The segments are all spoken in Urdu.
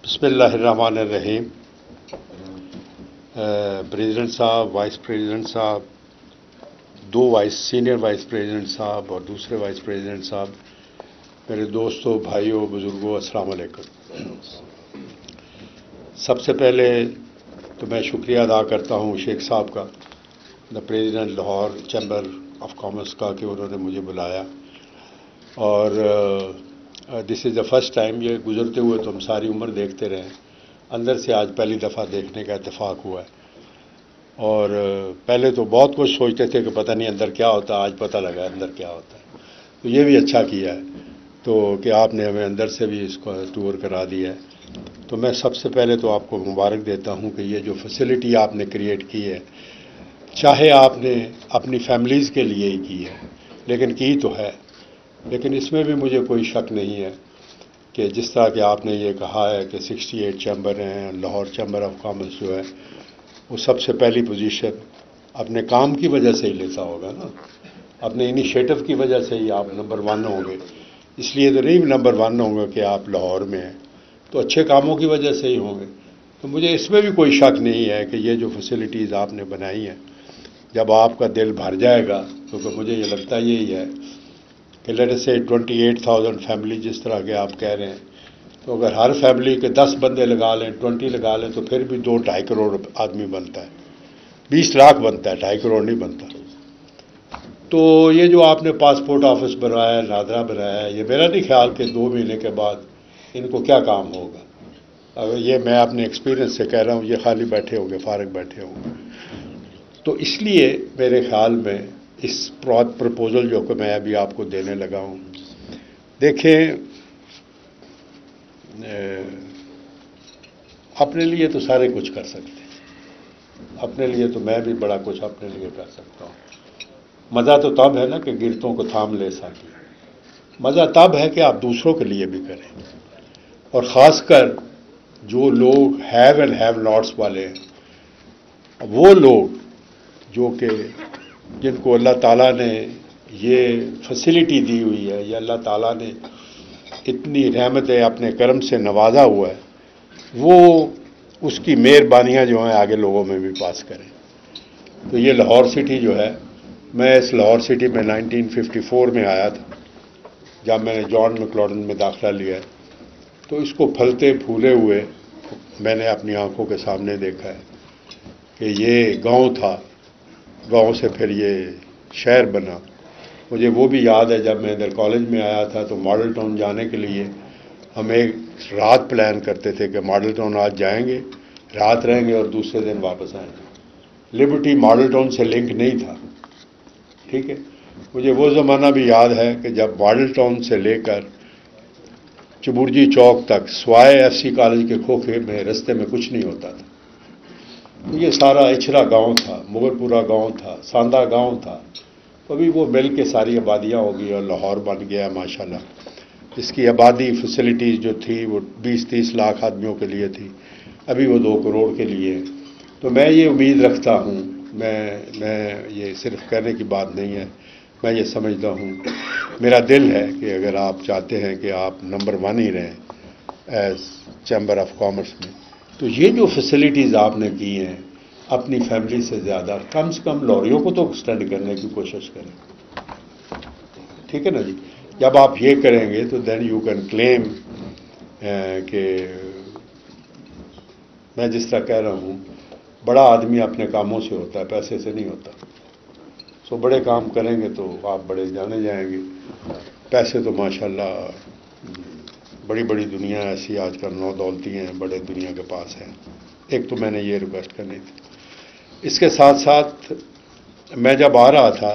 بسم اللہ الرحمن الرحیم. پریزیڈنٹ صاحب، وائس پریزیڈنٹ صاحب، دو سینئر وائس پریزیڈنٹ صاحب اور دوسرے وائس پریزیڈنٹ صاحب، میرے دوستوں، بھائیوں، بزرگوں، السلام علیکم. سب سے پہلے تو میں شکریہ ادا کرتا ہوں شیخ صاحب کا، the president Lahore chamber of commerce کا، کہ انہوں نے مجھے بلایا. اور دس از دا فرسٹ ٹائم. یہ گزرتے ہوئے تو ہم ساری عمر دیکھتے رہے، اندر سے آج پہلی دفعہ دیکھنے کا اتفاق ہوا ہے. اور پہلے تو بہت کچھ سوچتے تھے کہ پتہ نہیں اندر کیا ہوتا ہے، آج پتہ لگا اندر کیا ہوتا ہے. تو یہ بھی اچھا کیا ہے تو کہ آپ نے ہمیں اندر سے بھی اس کو ٹور کرا دیا ہے. تو میں سب سے پہلے تو آپ کو مبارک دیتا ہوں کہ یہ جو فیسلٹی آپ نے کریٹ کی ہے، چاہے آپ نے اپنی فیملیز کے لیے ہی کی ہے لیکن کی تو ہے. لیکن اس میں بھی مجھے کوئی شک نہیں ہے کہ جس طرح کہ آپ نے یہ کہا ہے کہ 68 چیمبر ہیں، لاہور چیمبر آف کامرس جو ہے وہ سب سے پہلی پوزیشن اپنے کام کی وجہ سے ہی لیتا ہوگا نا، اپنے انیشیٹو کی وجہ سے ہی آپ نمبر 1 ہوں گے. اس لیے تو نہیں نمبر 1 ہوں گے کہ آپ لاہور میں ہیں، تو اچھے کاموں کی وجہ سے ہی ہوں گے. تو مجھے اس میں بھی کوئی شک نہیں ہے کہ یہ جو فیسلٹیز آپ نے بنائی ہیں، جب آپ کا دل بھر جائے گا تو مجھے یہ لگتا یہی ہے کہ لیٹ اس سے 28,000 فیملی جس طرح کے آپ کہہ رہے ہیں، تو اگر ہر فیملی کے 10 بندے لگا لیں، 20 لگا لیں، تو پھر بھی 2-2.5 کروڑ آدمی بنتا ہے، 20 لاکھ بنتا ہے، 2.5 کروڑ نہیں بنتا. تو یہ جو آپ نے پاسپورٹ آفس بنایا ہے، نادرا بنایا ہے، یہ میرا نہیں خیال کہ 2 مہینے کے بعد ان کو کیا کام ہوگا. اگر یہ میں اپنے ایکسپیرینس سے کہہ رہا ہوں، یہ خالی بیٹھے ہوں گے، فارغ بیٹھے ہوں گے. تو اس لیے میرے خیال میں اس پرپوزل جو کہ میں ابھی آپ کو دینے لگا ہوں، دیکھیں اپنے لیے تو سارے کچھ کر سکتے ہیں، اپنے لیے تو میں بھی بڑا کچھ اپنے لیے کر سکتا ہوں. مزہ تو تب ہے نا کہ گرتوں کو تھام لے سکیں. مزہ تب ہے کہ آپ دوسروں کے لیے بھی کریں، اور خاص کر جو لوگ ہیو اینڈ ہیو ناٹس والے ہیں، وہ لوگ جو کہ جن کو اللہ تعالیٰ نے یہ فیسلٹی دی ہوئی ہے، یا اللہ تعالیٰ نے اتنی رحمتیں اپنے کرم سے نوازا ہوا ہے، وہ اس کی مہربانیاں جو ہیں آگے لوگوں میں بھی پاس کریں. تو یہ لاہور سٹی جو ہے، میں اس لاہور سٹی میں 1954 میں آیا تھا جب میں نے جان مکلوڈن میں داخلہ لیا ہے. تو اس کو پھلتے پھولے ہوئے میں نے اپنی آنکھوں کے سامنے دیکھا ہے کہ یہ گاؤں تھا، گاؤں سے پھر یہ شہر بنا. مجھے وہ بھی یاد ہے جب میں ادھر کالج میں آیا تھا تو ماڈل ٹاؤن جانے کے لیے ہم ایک رات پلان کرتے تھے کہ ماڈل ٹاؤن آج جائیں گے، رات رہیں گے اور دوسرے دن واپس آئیں گے. لبرٹی ماڈل ٹاؤن سے لنک نہیں تھا، ٹھیک ہے. مجھے وہ زمانہ بھی یاد ہے کہ جب ماڈل ٹاؤن سے لے کر چبرجی چوک تک سوائے ایف سی کالج کے کھوکھے میں رستے میں کچھ نہیں ہوتا تھا. یہ سارا اچھرا گاؤں تھا، مغل پورا گاؤں تھا، ساندہ گاؤں تھا. ابھی وہ مل کے ساری آبادیاں ہو گئی اور لاہور بن گیا ماشاءاللہ. اس کی آبادی فیسلٹیز جو تھی وہ 20-30 لاکھ آدمیوں کے لیے تھی، ابھی وہ 2 کروڑ کے لیے. تو میں یہ امید رکھتا ہوں، میں یہ صرف کہنے کی بات نہیں ہے، میں یہ سمجھتا ہوں، میرا دل ہے کہ اگر آپ چاہتے ہیں کہ آپ نمبر 1 ہی رہیں ایز چیمبر آف کامرس میں، تو یہ جو فیسلٹیز آپ نے کی ہیں اپنی فیملی سے زیادہ، کم سے کم لوریوں کو تو ایکسٹینڈ کرنے کی کوشش کریں. ٹھیک ہے نا جی. جب آپ یہ کریں گے تو دین یو کین کلیم کہ میں جس طرح کہہ رہا ہوں، بڑا آدمی اپنے کاموں سے ہوتا ہے، پیسے سے نہیں ہوتا. سو بڑے کام کریں گے تو آپ بڑے جانے جائیں گے. پیسے تو ماشاءاللہ بڑی بڑی دنیا ایسی آج کل نو دولتی ہیں، بڑے دنیا کے پاس ہیں. ایک تو میں نے یہ ریکویسٹ کرنی تھی. اس کے ساتھ ساتھ میں جب آ رہا تھا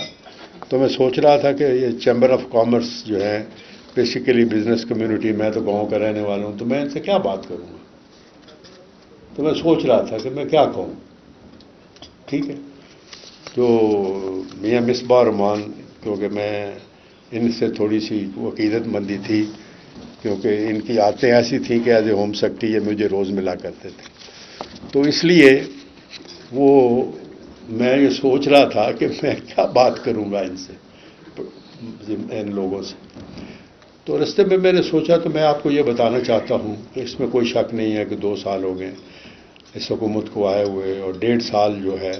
تو میں سوچ رہا تھا کہ یہ چیمبر آف کامرس جو ہے بیسیکلی بزنس کمیونٹی، میں تو گاؤں کا رہنے والا ہوں، تو میں ان سے کیا بات کروں گا. تو میں سوچ رہا تھا کہ میں کیا کہوں. ٹھیک ہے. تو میاں مصباح الرحمان، کیونکہ میں ان سے تھوڑی سی عقیدت مندی تھی، کیونکہ ان کی عادتیں ایسی تھیں کہ ایز اے ہوم سیکرٹری یہ مجھے روز ملا کرتے تھے. تو اس لیے وہ میں یہ سوچ رہا تھا کہ میں کیا بات کروں گا ان سے، ان لوگوں سے. تو رستے میں میں نے سوچا تو میں آپ کو یہ بتانا چاہتا ہوں کہ اس میں کوئی شک نہیں ہے کہ 2 سال ہو گئے اس حکومت کو آئے ہوئے، اور 1.5 سال جو ہے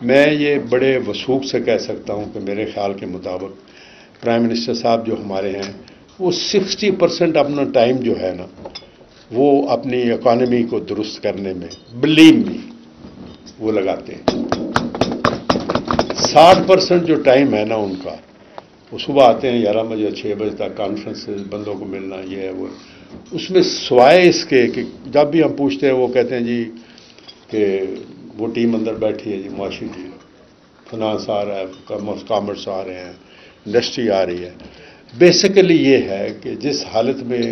میں یہ بڑے وثوق سے کہہ سکتا ہوں کہ میرے خیال کے مطابق پرائم منسٹر صاحب جو ہمارے ہیں وہ 60% اپنا ٹائم جو ہے نا وہ اپنی اکانومی کو درست کرنے میں بلیو می وہ لگاتے ہیں. 60% جو ٹائم ہے نا ان کا، وہ صبح آتے ہیں 11 بجے 6 بجے تک کانفرنس بندوں کو ملنا یہ ہے وہ، اس میں سوائے اس کے کہ جب بھی ہم پوچھتے ہیں وہ کہتے ہیں جی کہ وہ ٹیم اندر بیٹھی ہے جی، معاشی ٹیم، فنانس آ رہا ہے، کامرس آ رہے ہیں، انڈسٹری آ رہی ہے. بیسیکلی یہ ہے کہ جس حالت میں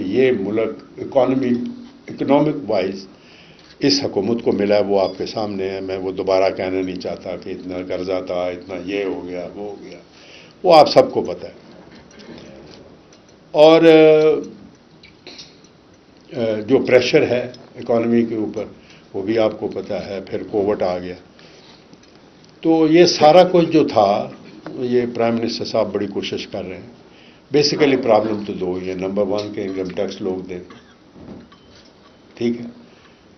یہ ملک اکنامک وائز اس حکومت کو ملا ہے وہ آپ کے سامنے ہے. میں وہ دوبارہ کہنا نہیں چاہتا کہ اتنا قرضہ تھا، اتنا یہ ہو گیا وہ ہو گیا، وہ آپ سب کو پتہ ہے. اور جو پریشر ہے اکانومی کے اوپر وہ بھی آپ کو پتہ ہے. پھر کووڈ آ گیا. تو یہ سارا کچھ جو تھا یہ پرائم منسٹر صاحب بڑی کوشش کر رہے ہیں. بیسیکلی پرابلم تو 2 ہی ہیں. نمبر 1 کہ انکم ٹیکس لوگ دیں، ٹھیک ہے.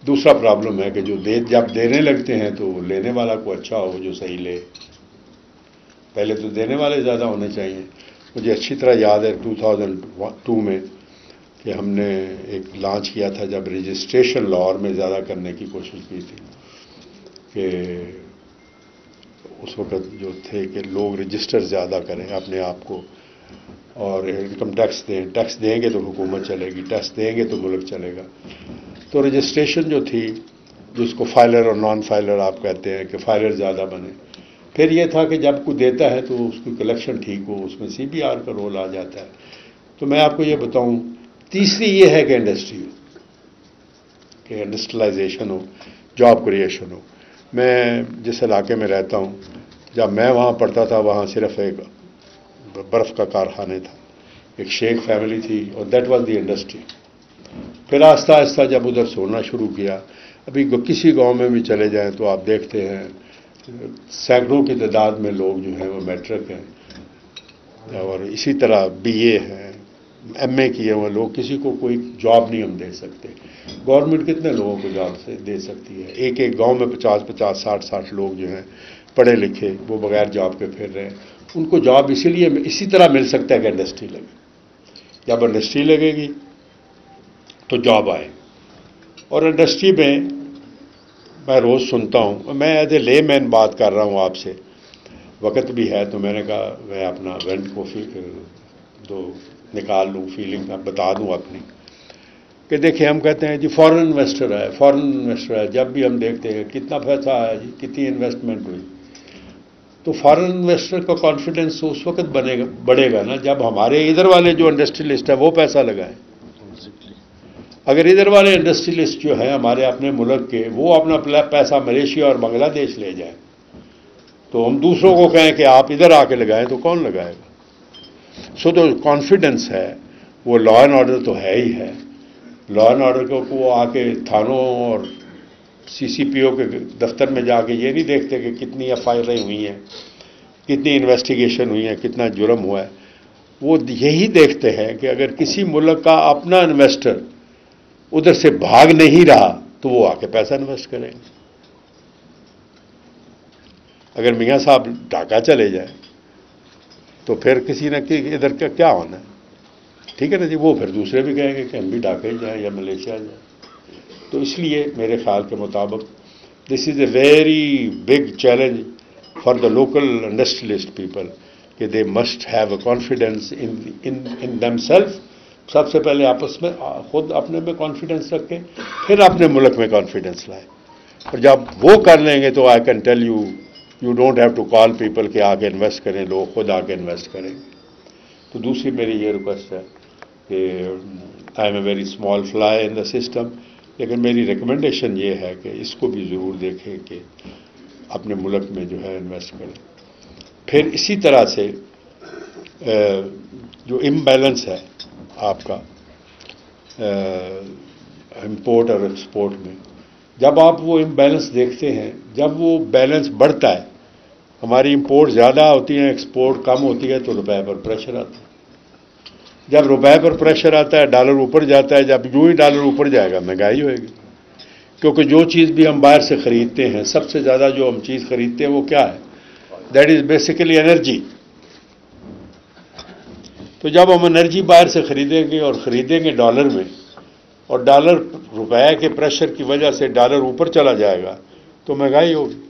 دوسرا پرابلم ہے کہ جو جب دینے لگتے ہیں تو لینے والا کو اچھا ہو جو صحیح لے. پہلے تو دینے والے زیادہ ہونے چاہیے. مجھے اچھی طرح یاد ہے 2002 میں کہ ہم نے ایک لانچ کیا تھا جب رجسٹریشن لاہور میں زیادہ کرنے کی کوشش کی تھی کہ اس وقت جو تھے کہ لوگ رجسٹر زیادہ کریں اپنے آپ کو اور انکم ٹیکس دیں. ٹیکس دیں گے تو حکومت چلے گی، ٹیکس دیں گے تو ملک چلے گا. تو رجسٹریشن جو تھی جس کو فائلر اور نان فائلر آپ کہتے ہیں کہ فائلر زیادہ بنے. پھر یہ تھا کہ جب کوئی دیتا ہے تو اس کی کلیکشن ٹھیک ہو، اس میں CBR کا رول آ جاتا ہے. تو میں آپ کو یہ بتاؤں، تیسری یہ ہے کہ انڈسٹری ہو، کہ انڈسٹریلائزیشن ہو، جاب کریشن ہو. میں جس علاقے میں رہتا ہوں جب میں وہاں پڑھتا تھا وہاں صرف ایک برف کا کارخانے تھا، ایک شیخ فیملی تھی اور دیٹ واز دی انڈسٹری. پھر آہستہ آہستہ جب ادھر سونا شروع کیا، ابھی کسی گاؤں میں بھی چلے جائیں تو آپ دیکھتے ہیں سینکڑوں کی تعداد میں لوگ جو ہیں وہ میٹرک ہیں اور اسی طرح BA ہیں، MA کیے ہوئے لوگ. کسی کو کوئی جاب نہیں ہم دے سکتے. گورنمنٹ کتنے لوگوں کو جاب سے دے سکتی ہے؟ ایک گاؤں میں 50 60 لوگ جو ہیں پڑھے لکھے وہ بغیر جاب کے پھر رہے ہیں. ان کو جاب اسی طرح مل سکتا ہے کہ انڈسٹری لگے. جب انڈسٹری لگے گی تو جاب آئے. اور انڈسٹری میں روز سنتا ہوں، میں ایز اے لے مین بات کر رہا ہوں آپ سے، وقت بھی ہے تو میں نے کہا میں اپنا وینٹ کو نکال لوں، فیلنگ بتا دوں اپنی کہ دیکھیں ہم کہتے ہیں جی فارن انویسٹر ہے. جب بھی ہم دیکھتے ہیں کتنا پیسہ آیا جی، کتنی انویسٹمنٹ ہوئی. تو فارن انویسٹر کا کانفیڈنس اس وقت بڑھے گا نا جب ہمارے ادھر والے جو انڈسٹریلسٹ ہیں وہ پیسہ لگائیں. اگر ادھر والے انڈسٹریلسٹ جو ہیں ہمارے اپنے ملک کے وہ اپنا پیسہ ملیشیا اور بنگلہ دیش لے جائیں تو ہم دوسروں کو کہیں کہ آپ ادھر آ کے لگائیں تو کون لگائے گا؟ سو جو کانفیڈنس ہے وہ لا اینڈ آرڈر تو ہے ہی ہے. لا اینڈ آرڈر کو آ کے تھانوں اور CCPO کے دفتر میں جا کے یہ نہیں دیکھتے کہ کتنی FIRیں ہوئی ہیں، کتنی انویسٹیگیشن ہوئی ہیں، کتنا جرم ہوا ہے. وہ یہی دیکھتے ہیں کہ اگر کسی ملک کا اپنا انویسٹر ادھر سے بھاگ نہیں رہا تو وہ آ کے پیسہ انویسٹ کریں گے. اگر میاں صاحب ڈھاکہ چلے جائیں تو پھر کسی نہ ادھر کا کیا ہونا ہے؟ ٹھیک ہے نا جی. وہ پھر دوسرے بھی کہیں گے کہ ہم بھی ڈھاکہ ہی جائیں یا ملیشیا جائیں. تو اس لیے میرے خیال کے مطابق this is a very big challenge for the local industrialist people کہ they must have a confidence in them self. سب سے پہلے آپس میں خود اپنے میں کانفیڈنس رکھیں، پھر اپنے ملک میں کانفیڈنس لائیں. اور جب وہ کر لیں گے تو I can tell you don't have to call people کہ آ کے انویسٹ کریں. لوگ خود آ کے انویسٹ کریں گے. تو دوسری میری یہ ریکویسٹ ہے کہ I am a very small fly in the system, لیکن میری ریکمنڈیشن یہ ہے کہ اس کو بھی ضرور دیکھیں کہ اپنے ملک میں جو ہے انویسٹ کریں. پھر اسی طرح سے جو امبیلنس ہے آپ کا امپورٹ اور ایکسپورٹ میں، جب آپ وہ امبیلنس دیکھتے ہیں، جب وہ بیلنس بڑھتا ہے، ہماری امپورٹ زیادہ ہوتی ہے ایکسپورٹ کم ہوتی ہے تو روپے پر پریشر آتا ہے. جب روپے پر پریشر آتا ہے ڈالر اوپر جاتا ہے, جب یوں ہی ڈالر اوپر جائے گا مہنگائی ہوئے گی. کیونکہ جو چیز بھی ہم باہر سے خریدتے ہیں, سب سے زیادہ جو ہم چیز خریدتے ہیں وہ کیا ہے؟ That is basically energy. تو جب ہم انرجی باہر سے خریدیں گے اور خریدیں گے ڈالر میں, اور ڈالر روپے کے پریشر کی وجہ سے ڈالر اوپر چلا جائے گا تو مہنگائی ہوگی.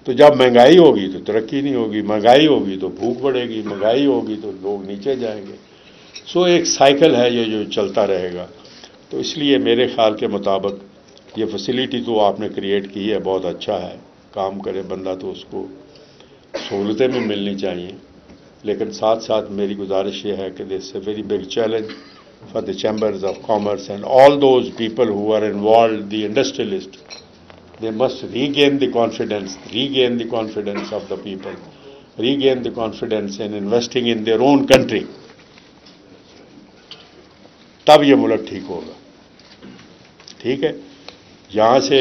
تو جب مہنگائی ہوگی تو ترقی نہیں ہوگی, مہنگائی ہوگی تو بھوک بڑھے گی, مہنگائی ہوگی تو لوگ نیچے جائیں گے. سو ایک سائیکل ہے یہ جو چلتا رہے گا. تو اس لیے میرے خیال کے مطابق یہ فیسلٹی تو آپ نے کریٹ کی ہے, بہت اچھا ہے. کام کرے بندہ تو اس کو سہولتیں بھی ملنی چاہیے, لیکن ساتھ ساتھ میری گزارش یہ ہے کہ this a very big challenge for the chambers of commerce and all those people who are involved, the industrialist. They must regain the confidence of the people, regain the confidence in investing in their own country. تب یہ ملک ٹھیک ہوگا. ٹھیک ہے, یہاں سے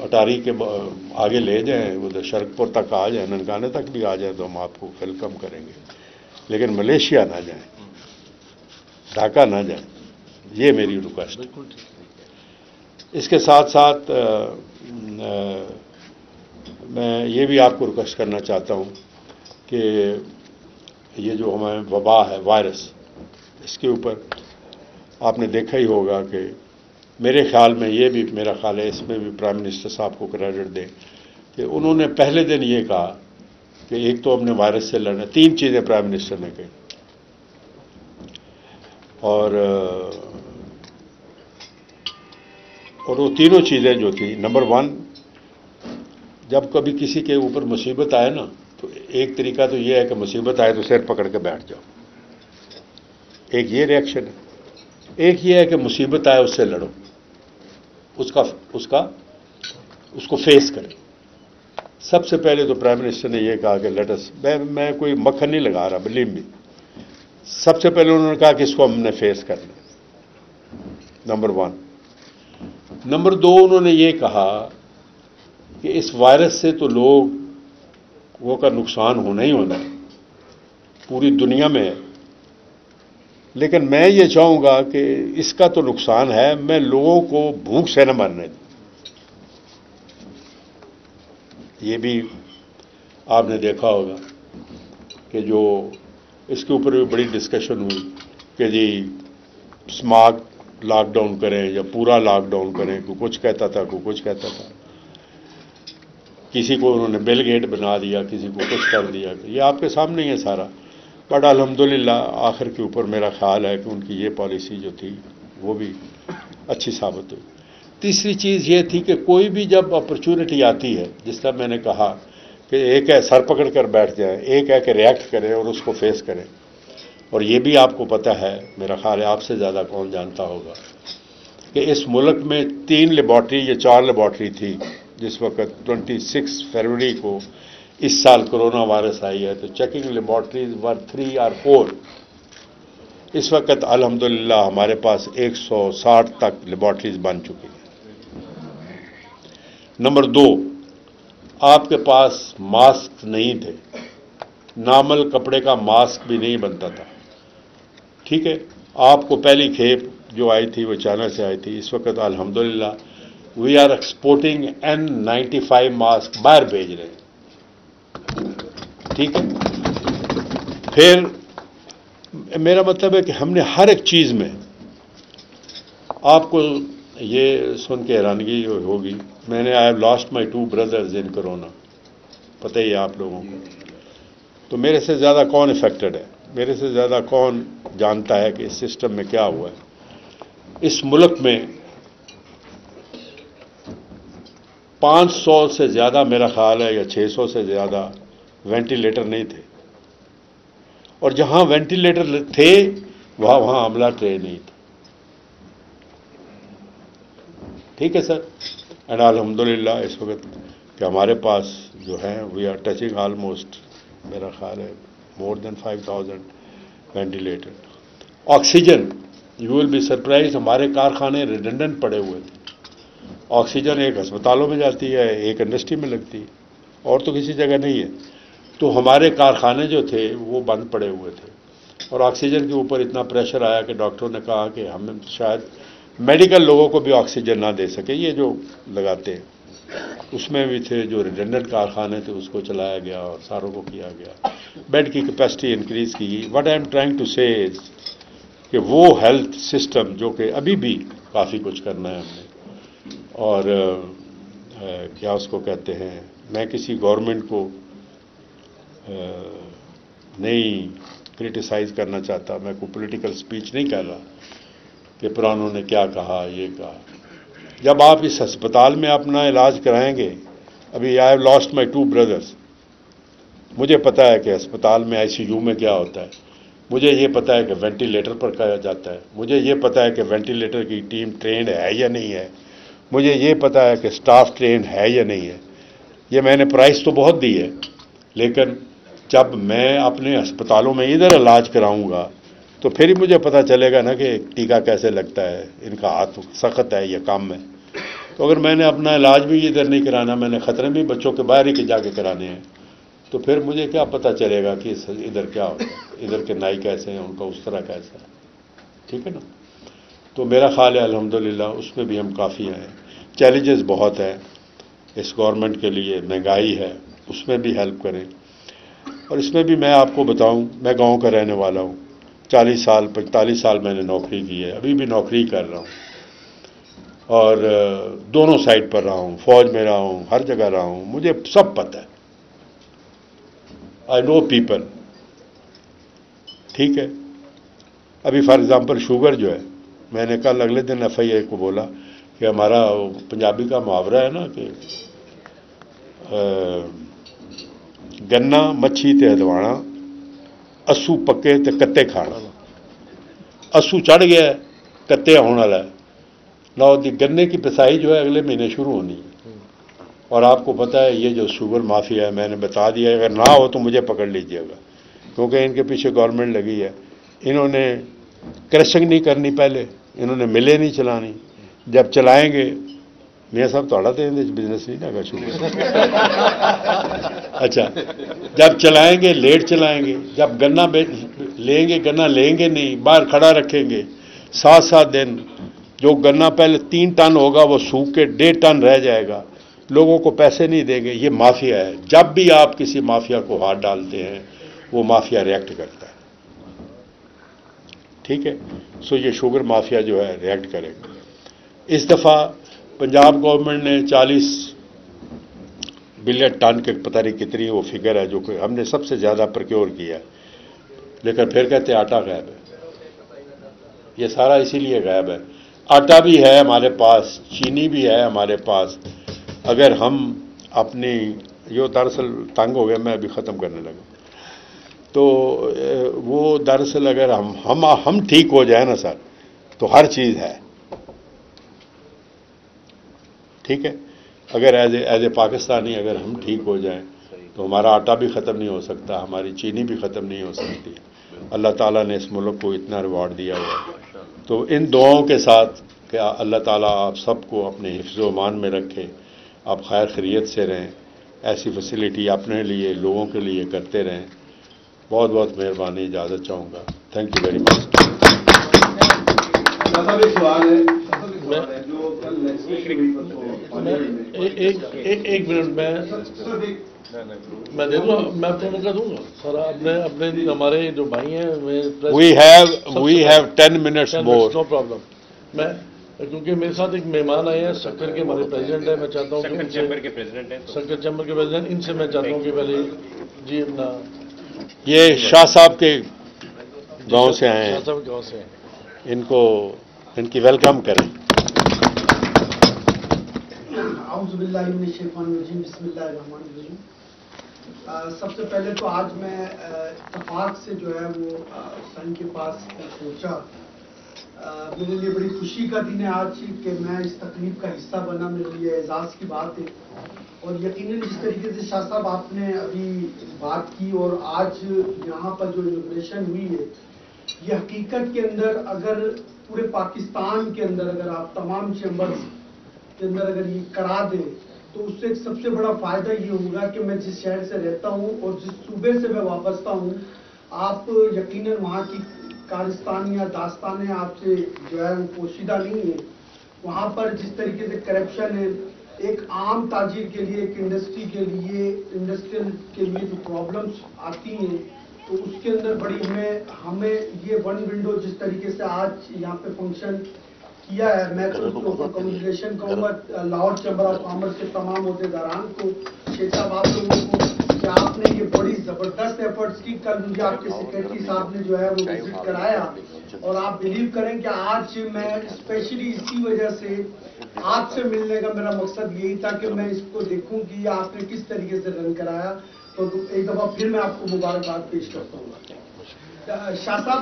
اٹاری کے آگے لے جائیں, ادھر شرکپور تک آ جائیں, ننکانے تک بھی آ جائیں تو ہم آپ کو ویلکم کریں گے. لیکن ملیشیا نہ جائیں, ڈھاکہ نہ جائیں, یہ میری ریکویسٹ ہے. اس کے ساتھ ساتھ میں یہ بھی آپ کو ریکویسٹ کرنا چاہتا ہوں کہ یہ جو ہمیں وبا ہے, وائرس, اس کے اوپر آپ نے دیکھا ہی ہوگا کہ میرے خیال میں یہ بھی, میرا خیال ہے اس میں بھی پرائم منسٹر صاحب کو کریڈٹ دیں کہ انہوں نے پہلے دن یہ کہا کہ ایک تو ہم نے وائرس سے لڑنا. 3 چیزیں پرائم منسٹر نے کہی, اور وہ تینوں چیزیں جو تھی, نمبر 1, جب کبھی کسی کے اوپر مصیبت آئے نا تو ایک طریقہ تو یہ ہے کہ مصیبت آئے تو سر پکڑ کے بیٹھ جاؤ, ایک یہ ریئیکشن ہے. ایک یہ ہے کہ مصیبت آئے اس سے لڑو, اس کو فیس کریں. سب سے پہلے تو پرائم منسٹر نے یہ کہا کہ لیٹس, میں کوئی مکھن نہیں لگا رہا, بلیو می, سب سے پہلے انہوں نے کہا کہ اس کو ہم نے فیس کرنا, نمبر 1. نمبر 2, انہوں نے یہ کہا کہ اس وائرس سے تو لوگوں کا نقصان ہونا ہی ہونا ہے, پوری دنیا میں ہے, لیکن میں یہ چاہوں گا کہ اس کا تو نقصان ہے, میں لوگوں کو بھوک سے نہ مرنے دوں. یہ بھی آپ نے دیکھا ہوگا کہ جو اس کے اوپر بھی بڑی ڈسکشن ہوئی کہ جی اسمارٹ لاک ڈاؤن کریں یا پورا لاک ڈاؤن کریں, کوئی کچھ کہتا تھا, کوئی کچھ کہتا تھا. کسی کو انہوں نے بیل گیٹ بنا دیا, کسی کو کچھ کر دیا. یہ آپ کے سامنے ہی ہے سارا. بٹ الحمدللہ آخر کے اوپر میرا خیال ہے کہ ان کی یہ پالیسی جو تھی وہ بھی اچھی ثابت ہوئی. تیسری چیز یہ تھی کہ کوئی بھی جب اپرچونٹی آتی ہے, جس طرح میں نے کہا کہ ایک ہے سر پکڑ کر بیٹھ جائیں, ایک ہے کہ ریئیکٹ کریں اور اس کو فیس کریں. اور یہ بھی آپ کو پتہ ہے, میرا خیال ہے آپ سے زیادہ کون جانتا ہوگا, کہ اس ملک میں 3 لیبارٹری یا 4 لیبارٹری تھی جس وقت 26 فروری کو اس سال کرونا وائرس آئی ہے, تو چیکنگ لیبارٹریز ور 3 اور 4. اس وقت الحمدللہ ہمارے پاس 160 تک لیبارٹریز بن چکی ہیں. نمبر 2, آپ کے پاس ماسک نہیں تھے, نارمل کپڑے کا ماسک بھی نہیں بنتا تھا. ٹھیک ہے, آپ کو پہلی کھیپ جو آئی تھی وہ چائنا سے آئی تھی. اس وقت الحمدللہ we are exporting N95 mask باہر بھیج رہے ہیں. ٹھیک ہے, پھر میرا مطلب ہے کہ ہم نے ہر ایک چیز میں, آپ کو یہ سن کے حیرانگی ہوگی, میں نے I have lost my 2 brothers in corona, پتہ ہی ہے آپ لوگوں کو. تو میرے سے زیادہ کون افیکٹڈ ہے, میرے سے زیادہ کون جانتا ہے کہ اس سسٹم میں کیا ہوا ہے. اس ملک میں 500 سے زیادہ میرا خیال ہے یا 600 سے زیادہ وینٹیلیٹر نہیں تھے, اور جہاں وینٹیلیٹر تھے وہاں عملہ ٹرے نہیں تھا. ٹھیک ہے سر. اینڈ الحمدللہ اس وقت کہ ہمارے پاس جو ہیں وی آر ٹچنگ آلموسٹ, میرا خیال ہے more than 5000 ventilator. Oxygen, you will be surprise, ہمارے کارخانے ریڈنڈنٹ پڑے ہوئے تھے. آکسیجن ایک ہسپتالوں میں جاتی ہے, ایک انڈسٹری میں لگتی ہے, اور تو کسی جگہ نہیں ہے. تو ہمارے کارخانے جو تھے وہ بند پڑے ہوئے تھے. اور آکسیجن کے اوپر اتنا پریشر آیا کہ ڈاکٹروں نے کہا کہ ہم شاید میڈیکل لوگوں کو بھی آکسیجن نہ دے سکے، یہ جو لگاتے ہیں اس میں بھی تھے، جو ریڈنڈنٹ کارخانے تھے اس کو چلایا گیا اور ساروں کو کیا گیا، بیڈ کی کیپیسٹی انکریز کی گئی. What I am trying to say کہ وہ ہیلتھ سسٹم جو کہ ابھی بھی کافی کچھ کرنا ہے ہم نے، اور کیا اس کو کہتے ہیں، میں کسی گورنمنٹ کو نہیں کرٹیسائز کرنا چاہتا، میں کوئی پولیٹیکل سپیچ نہیں کر رہا کہ پرانوں نے کیا کہا یہ کہا. جب آپ اس ہسپتال میں اپنا علاج کرائیں گے، ابھی I have lost my 2 brothers، مجھے پتا ہے کہ ہسپتال میں ICU میں کیا ہوتا ہے، مجھے یہ پتا ہے کہ وینٹیلیٹر پر کیا جاتا ہے، مجھے یہ پتا ہے کہ وینٹیلیٹر کی ٹیم ٹرینڈ ہے یا نہیں ہے، مجھے یہ پتا ہے کہ سٹاف ٹرینڈ ہے یا نہیں ہے. یہ میں نے پرائز تو بہت دی ہے، لیکن جب میں اپنے ہسپتالوں میں ادھر علاج کراؤں گا تو پھر ہی مجھے پتا چلے گا نا کہ ٹیکہ کیسے لگتا ہے، ان کا ہاتھ سخت ہے یا کم ہے. تو اگر میں نے اپنا علاج بھی ادھر نہیں کرانا، میں نے خطرے بھی بچوں کے باہر ہی جا کے کرانے ہیں، تو پھر مجھے کیا پتا چلے گا کہ ادھر کیا ہوتا ہے، ادھر کے نائی کیسے ہیں، ان کا اس طرح کیسا ہے. ٹھیک ہے نا؟ تو میرا خیال ہے الحمدللہ اس میں بھی ہم کافی ہیں. چیلنجز بہت ہیں اس گورنمنٹ کے لیے، مہنگائی ہے، اس میں بھی ہیلپ کریں. اور اس میں بھی میں آپ کو بتاؤں، میں گاؤں کا رہنے والا ہوں، 40 سال 45 سال میں نے نوکری کی ہے، ابھی بھی نوکری کر رہا ہوں، اور دونوں سائڈ پر رہا ہوں، فوج میں رہا ہوں، ہر جگہ رہا ہوں، مجھے سب پتہ ہے. آئی نو پیپل. ٹھیک ہے؟ ابھی فار ایگزامپل شوگر جو ہے، میں نے کل اگلے دن FIA کو بولا کہ ہمارا پنجابی کا محاورہ ہے نا کہ گنا مچھی تے ہدوانا، اسو پکے تے کتے کھانا. اسو چڑھ گیا ہے، کتے آنے والا ہے. لو دی گنے کی پسائی جو ہے اگلے مہینے شروع ہونی ہے. اور آپ کو پتہ ہے یہ جو شوگر مافیا ہے، میں نے بتا دیا، اگر نہ ہو تو مجھے پکڑ لیجئے گا، کیونکہ ان کے پیچھے گورنمنٹ لگی ہے. انہوں نے کرشنگ نہیں کرنی، پہلے انہوں نے ملیں نہیں چلانی. جب چلائیں گے، میاں صاحب تھوڑا تو بزنس نہیں لگا شوگر. اچھا، جب چلائیں گے لیٹ چلائیں گے، جب گنا لیں گے، گنا لیں گے نہیں، باہر کھڑا رکھیں گے 7 دن، جو گنا پہلے 3 ٹن ہوگا وہ سوکھ کے 1.5 ٹن رہ جائے گا، لوگوں کو پیسے نہیں دیں گے. یہ مافیا ہے. جب بھی آپ کسی مافیا کو ہاتھ ڈالتے ہیں وہ مافیا ریئیکٹ کرتا ہے. ٹھیک ہے؟ سو یہ شوگر مافیا جو ہے ریئیکٹ کرے گا. اس دفعہ پنجاب گورنمنٹ نے 40 بلین ٹن کے پتہ نہیں کتنی وہ فگر ہے جو کہ ہم نے سب سے زیادہ پروکیور کیا ہے، لیکن پھر کہتے ہیں آٹا غائب ہے. یہ سارا اسی لیے غائب ہے. آٹا بھی ہے ہمارے پاس، چینی بھی ہے ہمارے پاس. اگر ہم اپنی یہ دراصل تنگ ہو گیا، میں ابھی ختم کرنے لگا، تو وہ دراصل اگر ہم ٹھیک ہو جائیں نا سر، تو ہر چیز ہے. ٹھیک ہے؟ اگر ایز اے پاکستانی اگر ہم ٹھیک ہو جائیں تو ہمارا آٹا بھی ختم نہیں ہو سکتا، ہماری چینی بھی ختم نہیں ہو سکتی. اللہ تعالیٰ نے اس ملک کو اتنا ریوارڈ دیا ہوا ہے. تو ان دعاؤں کے ساتھ کہ اللہ تعالیٰ آپ سب کو اپنے حفظ و امان میں رکھے، آپ خیر خیریت سے رہیں، ایسی فیسلٹی اپنے لیے لوگوں کے لیے کرتے رہیں. بہت بہت مہربانی، اجازت چاہوں گا. Thank you very much. ایک منٹ میں دے دوں، میں آپ کو موقع دوں گا سر. اپنے ہمارے جو بھائی ہیں، we have 10 minutes more. No problem. میں کیونکہ میرے ساتھ ایک مہمان آئے ہیں، سکر کے ہمارے پریزیڈنٹ ہیں، میں چاہتا ہوں سکر چیمبر کے پریزیڈنٹ ہیں، سکر چیمبر کے پریزیڈنٹ، ان سے میں چاہتا ہوں کہ پہلے جی اپنا یہ شاہ صاحب کے گاؤں سے آئے ہیں، شاہ صاحب گاؤں سے ان کی ویلکم کریں. اعوذ باللہ من الشیطان الرجیم، بسم اللہ الرحمن الرحیم. سب سے پہلے تو آج میں اتفاق سے جو ہے وہ سن کے پاس پہنچا. میرے لیے بڑی خوشی کا دن ہے آج کہ میں اس تقریب کا حصہ بنا، میرے لیے اعزاز کی بات ہے. اور یقیناً جس طریقے سے شاہ صاحب آپ نے ابھی بات کی اور آج یہاں پر جو انوگریشن ہوئی ہے، یہ حقیقت کے اندر اگر پورے پاکستان کے اندر اگر آپ تمام چیمبرز کے اندر اگر یہ کرا دیں تو اس سے ایک سب سے بڑا فائدہ یہ ہوگا کہ میں جس شہر سے رہتا ہوں اور جس صوبے سے میں وابستہ ہوں، آپ یقیناً وہاں کی کارستان یا داستانیں آپ سے جو ہے وہ پوشیدہ نہیں ہیں. وہاں پر جس طریقے سے کرپشن ہے، ایک عام تاجر کے لیے، ایک انڈسٹری کے لیے، انڈسٹریل کے لیے جو پرابلمس آتی ہیں، تو اس کے اندر بڑی ہمیں یہ ون ونڈو جس طریقے سے آج یہاں پہ فنکشن کیا ہے، میں تو اس کے اوپر کانگریچولیشن کروں گا لاہور چیمبر آف کامرس کے تمام عہدیداران کو، شیخ صاحب آپ لوگوں کو، کہ آپ نے یہ بڑی زبردست ایفرٹس کی. کل مجھے آپ کے سیکرٹری صاحب نے جو ہے وہ وزٹ کرایا، اور آپ بلیو کریں کہ آج میں اسپیشلی اسی وجہ سے آپ سے ملنے کا میرا مقصد یہی تھا کہ میں اس کو دیکھوں کہ آپ نے کس طریقے سے رن کرایا. تو ایک دفعہ پھر میں آپ کو مبارکباد پیش کرتا ہوں. شاہ صاحب،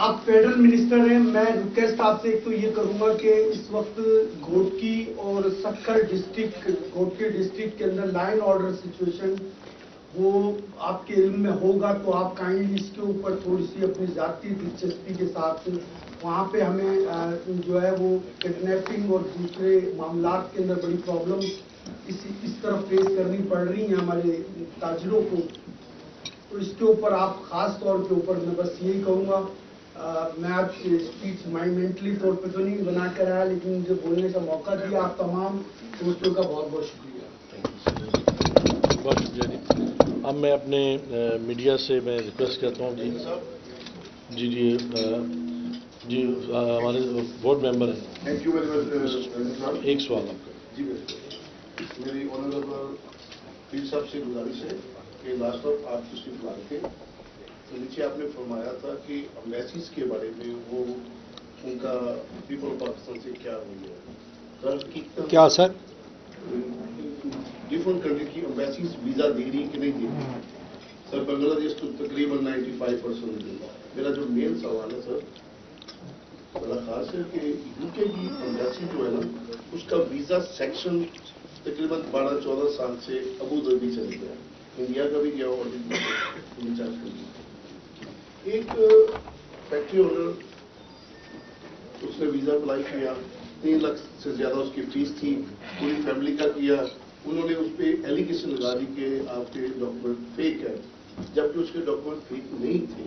آپ فیڈرل منسٹر ہیں، میں ریکویسٹ آپ سے ایک تو یہ کروں گا کہ اس وقت گھوٹکی اور سکھر ڈسٹرکٹ، گھوٹکی ڈسٹرکٹ کے اندر لائن آرڈر سچویشن وہ آپ کے علم میں ہوگا، تو آپ کائنڈلی اس کے اوپر تھوڑی سی اپنی ذاتی دلچسپی کے ساتھ، وہاں پہ ہمیں جو ہے وہ کڈنیپنگ اور دوسرے معاملات کے اندر بڑی پرابلم اس طرف فیس کرنی پڑ رہی ہیں ہمارے تاجروں کو. تو اس کے اوپر آپ خاص طور کے اوپر میں بس یہی کہوں گا. میں آپ کی اسپیچ مینٹلی طور پہ تو نہیں بنا کر آیا، لیکن مجھے بولنے کا موقع دیا. آپ تمام دوستوں کا بہت بہت شکریہ. بہت شکریہ جی. اب میں اپنے میڈیا سے میں ریکویسٹ کرتا ہوں جی ہمارے بورڈ ممبر ہیں. Thank you very much. ایک سوال آپ کا. جی میری آنریبل پیر صاحب سے گزارش ہے کہ لاسٹ وقت آپ تشریف لائے تھے تو نیچے آپ نے فرمایا تھا کہ امبیسیز کے بارے میں وہ ان کا پیپل پاکستان سے کیا ہوئی ہے. کیا سر؟ ڈفرنٹ کنٹری کی امبیسیز ویزا دے رہی کہ نہیں دے رہی. سر بنگلہ دیش تو تقریباً 95% دے. میرا جو مین سوال ہے سر بڑا خاص ہے کہ یو کے کی امبیسی جو ہے نا اس کا ویزا سیکشن تقریباً 12-14 سال سے ابو دھابی چل گیا. انڈیا کا بھی گیا اور انچارج کر دیا. ایک فیکٹری اونر اس نے ویزا اپلائی کیا، 3 لاکھ سے زیادہ اس کی فیس تھی، پوری فیملی کا کیا. انہوں نے اس پہ ایلیگیشن لگا دی کہ آپ کے ڈاکومنٹ فیک ہے، جبکہ اس کے ڈاکومنٹ فیک نہیں تھے.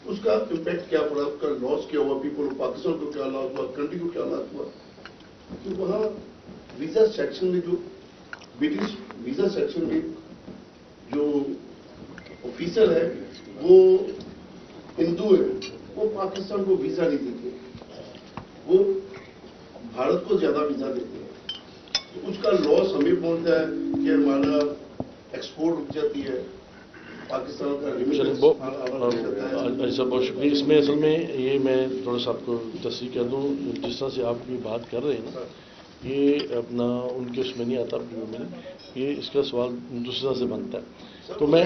اس کا امپیکٹ کیا پڑا، اس کا لاس کیا ہوا، پیپل آف پاکستان کو کیا لاس ہوا، کنٹری کو کیا لاس ہوا. کہ وہاں ویزا سیکشن میں جو برٹش ویزا سیکشن میں جو آفیسر ہے وہ ہندو ہے، وہ پاکستان کو ویزا نہیں دیتے، وہ بھارت کو زیادہ ویزا دیتے ہیں. تو اس کا لاس ہمیں پہنچتا ہے کہ ہمارا ایکسپورٹ رک جاتی ہے، پاکستان کا ایسا. بہت شکریہ. اس میں اصل میں یہ میں تھوڑا سا آپ کو تصحیح کر دوں، جس طرح سے آپ کی بات کر رہے ہیں نا، یہ اپنا ان کے اس میں نہیں آتا، یہ اس کا سوال دوسری طرح سے بنتا ہے. تو میں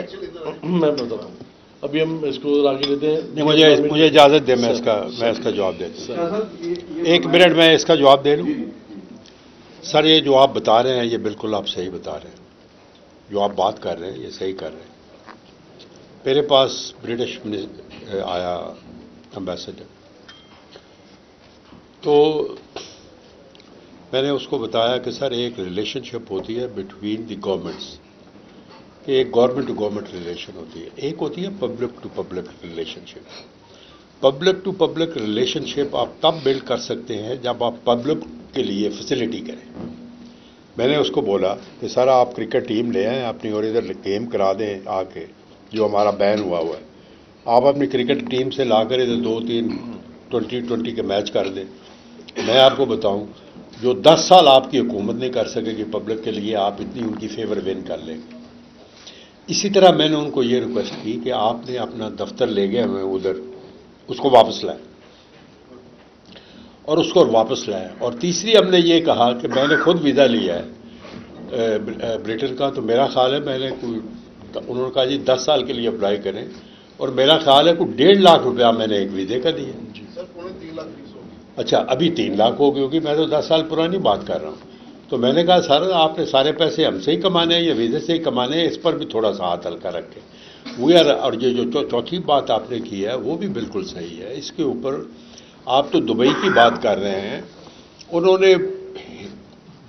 بتاتا ہوں. ابھی ہم اس کو آگے لیتے ہیں. مجھے اجازت دیں، میں اس کا جواب دیتا ہوں. 1 منٹ میں اس کا جواب دے لوں. سر یہ جو آپ بتا رہے ہیں یہ بالکل آپ صحیح بتا رہے ہیں. جو آپ بات کر رہے ہیں یہ صحیح کر رہے ہیں. میرے پاس برٹش آیا امبیسڈر، تو میں نے اس کو بتایا کہ سر ایک ریلیشن شپ ہوتی ہے بٹوین دی گورنمنٹس، ایک گورنمنٹ ٹو گورنمنٹ ریلیشن ہوتی ہے، ایک ہوتی ہے public to public relationship. Public to public relationship آپ تب بلڈ کر سکتے ہیں جب آپ پبلک کے لیے فیسلٹی کریں. میں نے اس کو بولا کہ سر آپ کرکٹ ٹیم لے آئیں اپنی اور ادھر گیم کرا دیں آ کے، جو ہمارا بین ہوا ہے آپ اپنی کرکٹ ٹیم سے لا کر ادھر 2-3 20-20 کے میچ کر دیں. میں آپ کو بتاؤں جو 10 سال آپ کی حکومت نہیں کر سکے گی پبلک کے لیے، آپ اتنی ان کی فیور ون کر لیں گے. اسی طرح میں نے ان کو یہ ریکویسٹ کی کہ آپ نے اپنا دفتر لے گئے ہمیں ادھر، اس کو واپس لائیں اور اس کو واپس لائیں. اور تیسری ہم نے یہ کہا کہ میں نے خود ویزا لیا ہے برٹن کا، تو میرا خیال ہے میں نے کوئی، انہوں نے کہا جی 10 سال کے لیے اپلائی کریں، اور میرا خیال ہے کوئی 1.5 لاکھ روپیہ میں نے ایک ویزے کا دیا. سر 3 لاکھ فیس ہوگی. اچھا ابھی 3 لاکھ ہو گئی ہوگی، میں تو 10 سال پرانی بات کر رہا ہوں. تو میں نے کہا سر آپ نے سارے پیسے ہم سے ہی کمانے ہیں یا ویزے سے ہی کمانے ہیں، اس پر بھی تھوڑا سا ہاتھ ہلکا رکھیں. اور یہ جو چوتھی بات آپ نے کی ہے وہ بھی بالکل صحیح ہے. اس کے اوپر آپ تو دبئی کی بات کر رہے ہیں، انہوں نے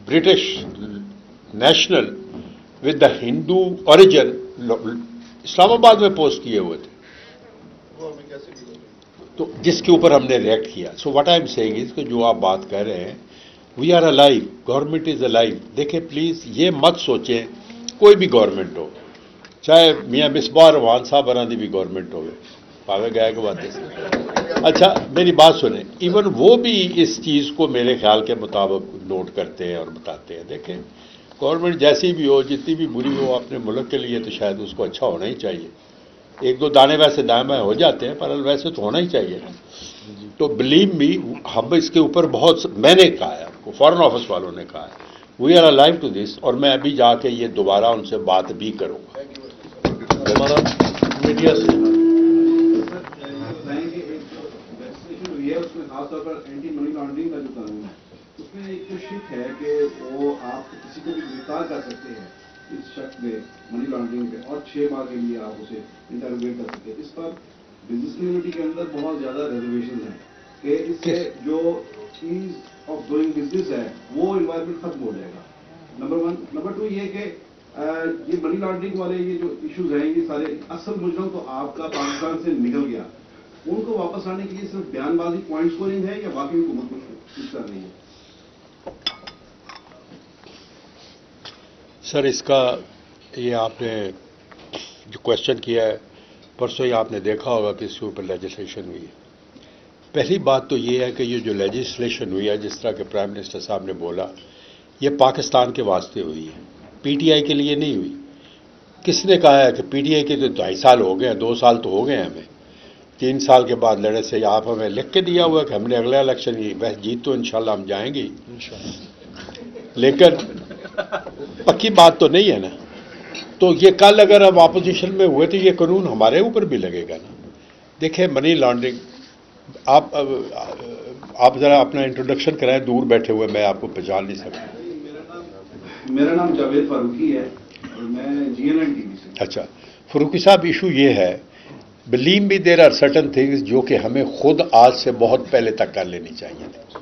British national with the Hindu origin Islamabad میں پوسٹ کیے ہوئے تھے. تو جس کے اوپر ہم نے ریئیکٹ کیا. So what I am seeing is کہ جو آپ بات کہہ رہے ہیں we are alive, government is alive. دیکھیں پلیز یہ مت سوچیں کوئی بھی گورنمنٹ ہو, چاہے میاں مصباح روحان صاحب برآں دی بھی گورنمنٹ ہوگی, پاوے گئے کے بات ہے. اچھا میری بات سنیں, ایون وہ بھی اس چیز کو میرے خیال کے مطابق نوٹ کرتے ہیں اور بتاتے ہیں. دیکھیں گورنمنٹ جیسی بھی ہو, جتنی بھی بری ہو, اپنے ملک کے لیے تو شاید اس کو اچھا ہونا ہی چاہیے. ایک دو دانے ویسے دائیں بائیں ہو جاتے ہیں پر ویسے تو ہونا ہی چاہیے نا. تو بلیو می ہم اس کے اوپر بہت, میں نے کہا ہے آپ کو, فارن آفس والوں نے کہا ہے, we are alive to this, اور میں ابھی جا کے یہ دوبارہ ان سے بات بھی کروں گا. ہمارا میڈیا سے اس میں خاص طور پر اینٹی منی لانڈرنگ کا جو قانون ہے اس میں ایک جو شک ہے کہ وہ آپ کسی کو بھی گرفتار کر سکتے ہیں اس شک میں منی لانڈرنگ پہ, اور 6 ماہ کے لیے آپ اسے انٹروگیٹ کر سکتے ہیں. اس پر بزنس کمیونٹی کے اندر بہت زیادہ ریزرویشن ہیں کہ اس سے جو ایز آف ڈوئنگ بزنس ہے وہ انوائرمنٹ ختم ہو جائے گا. نمبر 1. نمبر 2 یہ کہ یہ منی لانڈرنگ والے یہ جو ایشوز ہیں یہ سارے اصل مجرم تو آپ کا پاکستان سے نکل گیا, ان کو واپس آنے کے لیے صرف بیان بازی پوائنٹ سکورنگ ہے یا واقعی حکومت کو کچھ کر رہی ہے؟ سر اس کا یہ آپ نے جو کوشچن کیا ہے, پرسوں ہی آپ نے دیکھا ہوگا کہ اس کے اوپر لیجسلیشن ہوئی ہے. پہلی بات تو یہ ہے کہ یہ جو لیجسلیشن ہوئی ہے, جس طرح کہ پرائم منسٹر صاحب نے بولا, یہ پاکستان کے واسطے ہوئی ہے, پی ٹی آئی کے لیے نہیں ہوئی. کس نے کہا ہے کہ پی ٹی آئی کے تو 2.5 سال ہو گئے ہیں, 2 سال تو ہو گئے ہیں ہمیں, 3 سال کے بعد لڑے سے آپ ہمیں لکھ کے دیا ہوا ہے کہ ہم نے اگلا الیکشن کی بس جیت تو انشاءاللہ ہم جائیں گے, لیکن پکی بات تو نہیں ہے نا. تو یہ کل اگر ہم اپوزیشن میں ہوئے تو یہ قانون ہمارے اوپر بھی لگے گا نا. دیکھیں منی لانڈرنگ, آپ ذرا اپنا انٹروڈکشن کرائیں, دور بیٹھے ہوئے میں آپ کو پہچان نہیں سکتا. میرا نام جاوید فاروقی ہے اور میں GNN TV سے. اچھا فاروقی صاحب, ایشو یہ ہے, believe me there are certain things جو کہ ہمیں خود آج سے بہت پہلے تک کر لینی چاہیے تھی.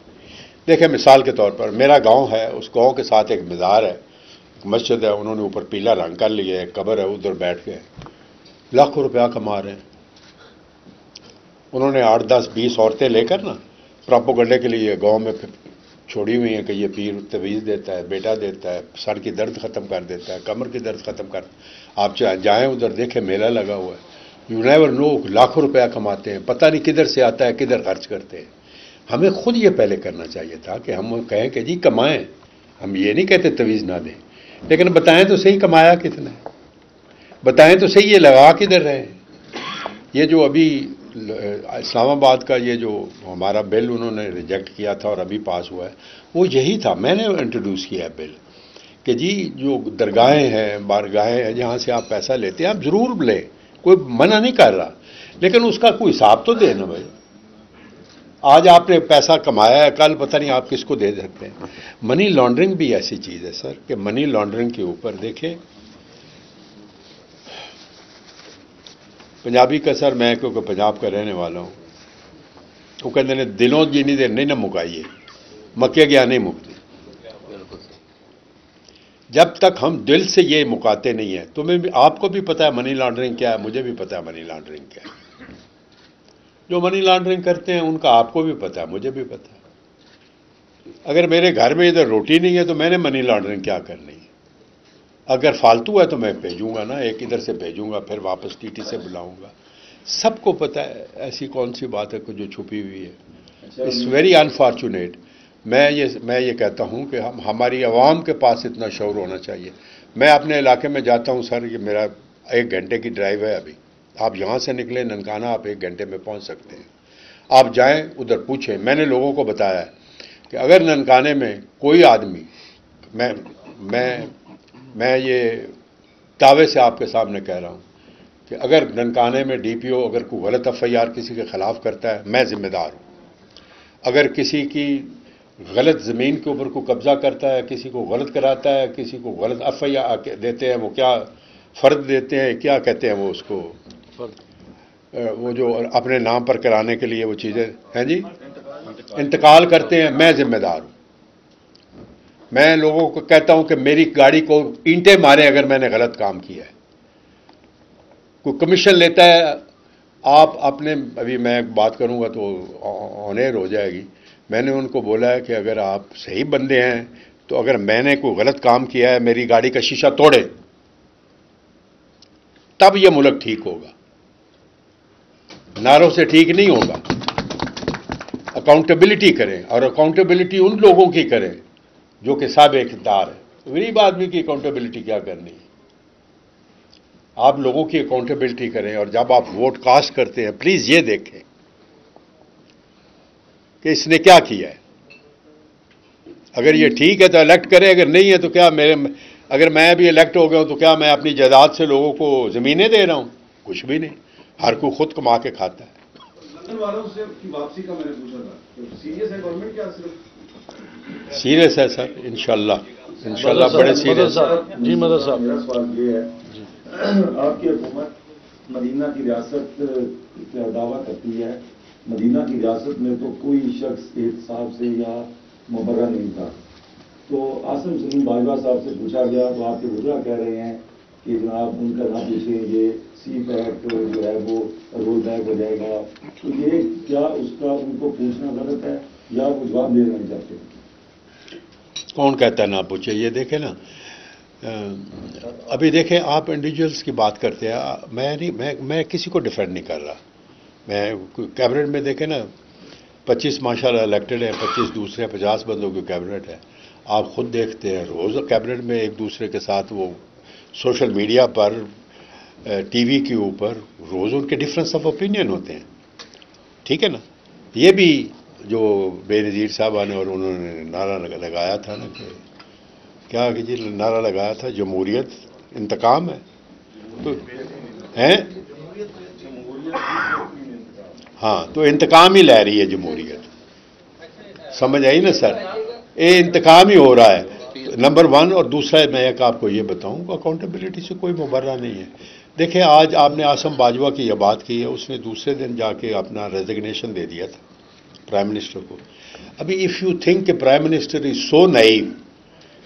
دیکھیں مثال کے طور پر میرا گاؤں ہے, اس گاؤں کے ساتھ ایک مزار ہے, ایک مسجد ہے, انہوں نے اوپر پیلا رنگ کر لیا ہے, ایک قبر ہے, ادھر بیٹھ گئے, لاکھوں روپیہ کما رہے ہیں. انہوں نے 8, 10, 20 عورتیں لے کر نا پراپوگنڈے کے لیے گاؤں میں چھوڑی ہوئی ہیں کہ یہ پیر تویز دیتا ہے, بیٹا دیتا ہے, سر کی درد ختم کر دیتا ہے, کمر کی درد ختم کر. آپ جائیں ادھر دیکھیں میلہ لگا ہوا ہے, یو نیور نو, لاکھوں روپیہ کماتے ہیں, پتہ نہیں کدھر سے آتا ہے کدھر خرچ کرتے ہیں. ہمیں خود یہ پہلے کرنا چاہیے تھا کہ ہم کہیں کہ جی کمائیں, ہم یہ نہیں کہتے تویز نہ دیں, لیکن بتائیں تو صحیح کمایا کتنا ہے, بتائیں تو صحیح یہ لگا کدھر رہے ہیں. یہ جو ابھی اسلام آباد کا یہ جو ہمارا بل انہوں نے ریجیکٹ کیا تھا اور ابھی پاس ہوا ہے, وہ یہی تھا. میں نے انٹروڈیوس کیا ہے بل کہ جی جو درگاہیں ہیں, بارگاہیں ہیں, جہاں سے آپ پیسہ لیتے ہیں آپ ضرور لیں, کوئی منع نہیں کر رہا, لیکن اس کا کوئی حساب تو دے نا بھائی. آج آپ نے پیسہ کمایا ہے, کل پتہ نہیں آپ کس کو دے سکتے ہیں. منی لانڈرنگ بھی ایسی چیز ہے سر کہ منی لانڈرنگ کے اوپر دیکھیں, پنجابی کا سر, میں کیونکہ پنجاب کا رہنے والا ہوں, وہ کہتے ہیں دلوں جینی دیر نہیں نہ مکائیے, مکے گیا نہیں مکتی. جب تک ہم دل سے یہ مکاتے نہیں ہیں, تمہیں بھی, آپ کو بھی پتہ ہے منی لانڈرنگ کیا ہے, مجھے بھی پتہ ہے منی لانڈرنگ کیا ہے. جو منی لانڈرنگ کرتے ہیں ان کا آپ کو بھی پتہ ہے, مجھے بھی پتہ ہے. اگر میرے گھر میں ادھر روٹی نہیں ہے تو میں نے منی لانڈرنگ کیا کرنی ہے. اگر فالتو ہے تو میں بھیجوں گا نا, ایک ادھر سے بھیجوں گا, پھر واپس ٹی ٹی سے بلاؤں گا. سب کو پتہ ہے, ایسی کون سی بات ہے جو چھپی ہوئی ہے. It's very unfortunate. میں یہ کہتا ہوں کہ ہماری عوام کے پاس اتنا شعور ہونا چاہیے. میں اپنے علاقے میں جاتا ہوں سر, یہ میرا 1 گھنٹے کی ڈرائیو ہے ابھی. آپ یہاں سے نکلیں ننکانہ, آپ 1 گھنٹے میں پہنچ سکتے ہیں. آپ جائیں ادھر پوچھیں. میں نے لوگوں کو بتایا ہے کہ اگر ننکانے میں کوئی آدمی, میں یہ دعوے سے آپ کے سامنے کہہ رہا ہوں کہ اگر ننکانے میں DPO اگر کوئی غلط FIR کسی کے خلاف کرتا ہے, میں ذمہ دار ہوں. اگر کسی کی غلط زمین کے اوپر کوئی قبضہ کرتا ہے, کسی کو غلط کراتا ہے, کسی کو غلط FIR دیتے ہیں, وہ کیا فرد دیتے ہیں, کیا کہتے ہیں وہ اس کو, وہ جو اپنے نام پر کرانے کے لیے وہ چیزیں ہیں جی, انتقال کرتے ہیں, میں ذمہ دار ہوں. میں لوگوں کو کہتا ہوں کہ میری گاڑی کو اینٹیں ماریں اگر میں نے غلط کام کیا ہے. کوئی کمیشن لیتا ہے آپ اپنے ابھی میں بات کروں گا تو آن ایئر ہو جائے گی. میں نے ان کو بولا ہے کہ اگر آپ صحیح بندے ہیں تو اگر میں نے کوئی غلط کام کیا ہے میری گاڑی کا شیشہ توڑے تب یہ ملک ٹھیک ہوگا, نعروں سے ٹھیک نہیں ہوگا. اکاؤنٹیبلٹی کریں اور اکاؤنٹیبلٹی ان لوگوں کی کریں جو کہ صاحب اقتدار ہے. غریب آدمی کی اکاؤنٹیبلٹی کیا کرنی ہے؟ آپ لوگوں کی اکاؤنٹیبلٹی کریں اور جب آپ ووٹ کاسٹ کرتے ہیں پلیز یہ دیکھیں کہ اس نے کیا کیا ہے. اگر یہ ٹھیک ہے تو الیکٹ کریں, اگر نہیں ہے تو کیا اگر میں بھی الیکٹ ہو گیا ہوں تو کیا میں اپنی جائیداد سے لوگوں کو زمینیں دے رہا ہوں؟ کچھ بھی نہیں. ہر کوئی خود کما کے کھاتا ہے. لندن والوں سے کی واپسی کا میں نے پوچھا تھا, سیریس ہے گورنمنٹ کیا صرف سیریس ہے سر, انشاءاللہ بڑے سیریس. جی مدد صاحب, میرا سوال یہ ہے, آپ کی حکومت مدینہ کی ریاست کا دعویٰ کرتی ہے. مدینہ کی ریاست میں تو کوئی شخص احتساب سے یا مبرہ نہیں تھا. تو عاصم سلیم باجوہ صاحب سے پوچھا گیا تو آپ کے وزراء کہہ رہے ہیں کہ جناب ان کا نہ پوچھیں, یہ سی پیک جو ہے وہ رول بیک ہو جائے گا. تو یہ کیا اس کا ان کو پوچھنا غلط ہے یا وہ جواب دینا نہیں چاہتے؟ کون کہتا ہے نہ پوچھے؟ یہ دیکھیں نا, ابھی دیکھیں آپ انڈیویجولس کی بات کرتے ہیں, میں کسی کو ڈیفینڈ نہیں کر رہا. میں کیبنٹ میں دیکھیں نا 25 ماشاءاللہ الیکٹڈ ہیں, 25 دوسرے 50 بندوں کی کیبنٹ ہے. آپ خود دیکھتے ہیں روز کیبنٹ میں ایک دوسرے کے ساتھ وہ سوشل میڈیا پر ٹی وی کے اوپر روز ان کے ڈفرینس آف اوپینین ہوتے ہیں. ٹھیک ہے نا. یہ بھی جو بے نظیر صاحب نے اور انہوں نے نعرہ لگایا تھا نا کہ کیا کہ جی نعرہ لگایا تھا جمہوریت انتقام ہے تو ہیں, ہاں تو انتقام ہی لے رہی ہے جمہوریت. سمجھ آئی نا سر, یہ انتقام ہی ہو رہا ہے نمبر 1. اور دوسرا میں ایک آپ کو یہ بتاؤں کہ اکاؤنٹیبلٹی سے کوئی مبرہ نہیں ہے. دیکھیں آج آپ نے عاصم باجوہ کی یہ بات کی ہے, اس نے دوسرے دن جا کے اپنا ریزگنیشن دے دیا تھا پرائم منسٹر کو. ابھی اف یو تھنک کہ prime minister is so naive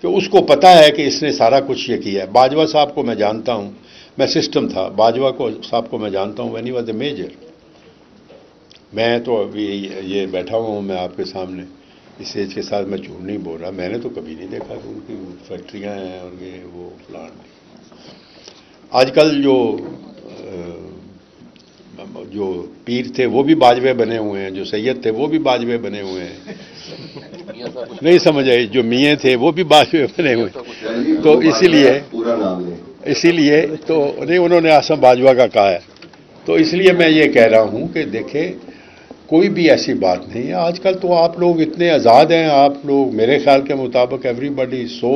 کہ اس کو پتا ہے کہ اس نے سارا کچھ یہ کیا ہے. باجوہ صاحب کو میں جانتا ہوں, میں سسٹم تھا, باجوہ صاحب کو میں جانتا ہوں when he was a major. میں تو ابھی یہ بیٹھا ہوا ہوں میں آپ کے سامنے, اس ایج کے ساتھ میں جھوٹ نہیں بول رہا. میں نے تو کبھی نہیں دیکھا کہ ان کی فیکٹریاں ہیں اور یہ وہ پلانٹ. آج کل جو پیر تھے وہ بھی باجوے بنے ہوئے ہیں, جو سید تھے وہ بھی باجوے بنے ہوئے ہیں. نہیں سمجھ آئی, جو میاں تھے وہ بھی باجوے بنے ہوئے ہیں. تو اسی لیے تو نہیں انہوں نے عاصم باجوہ کا کہا ہے. تو اس لیے میں یہ کہہ رہا ہوں کہ دیکھیں کوئی بھی ایسی بات نہیں ہے. آج کل تو آپ لوگ اتنے آزاد ہیں, آپ لوگ میرے خیال کے مطابق ایوری بڈی سو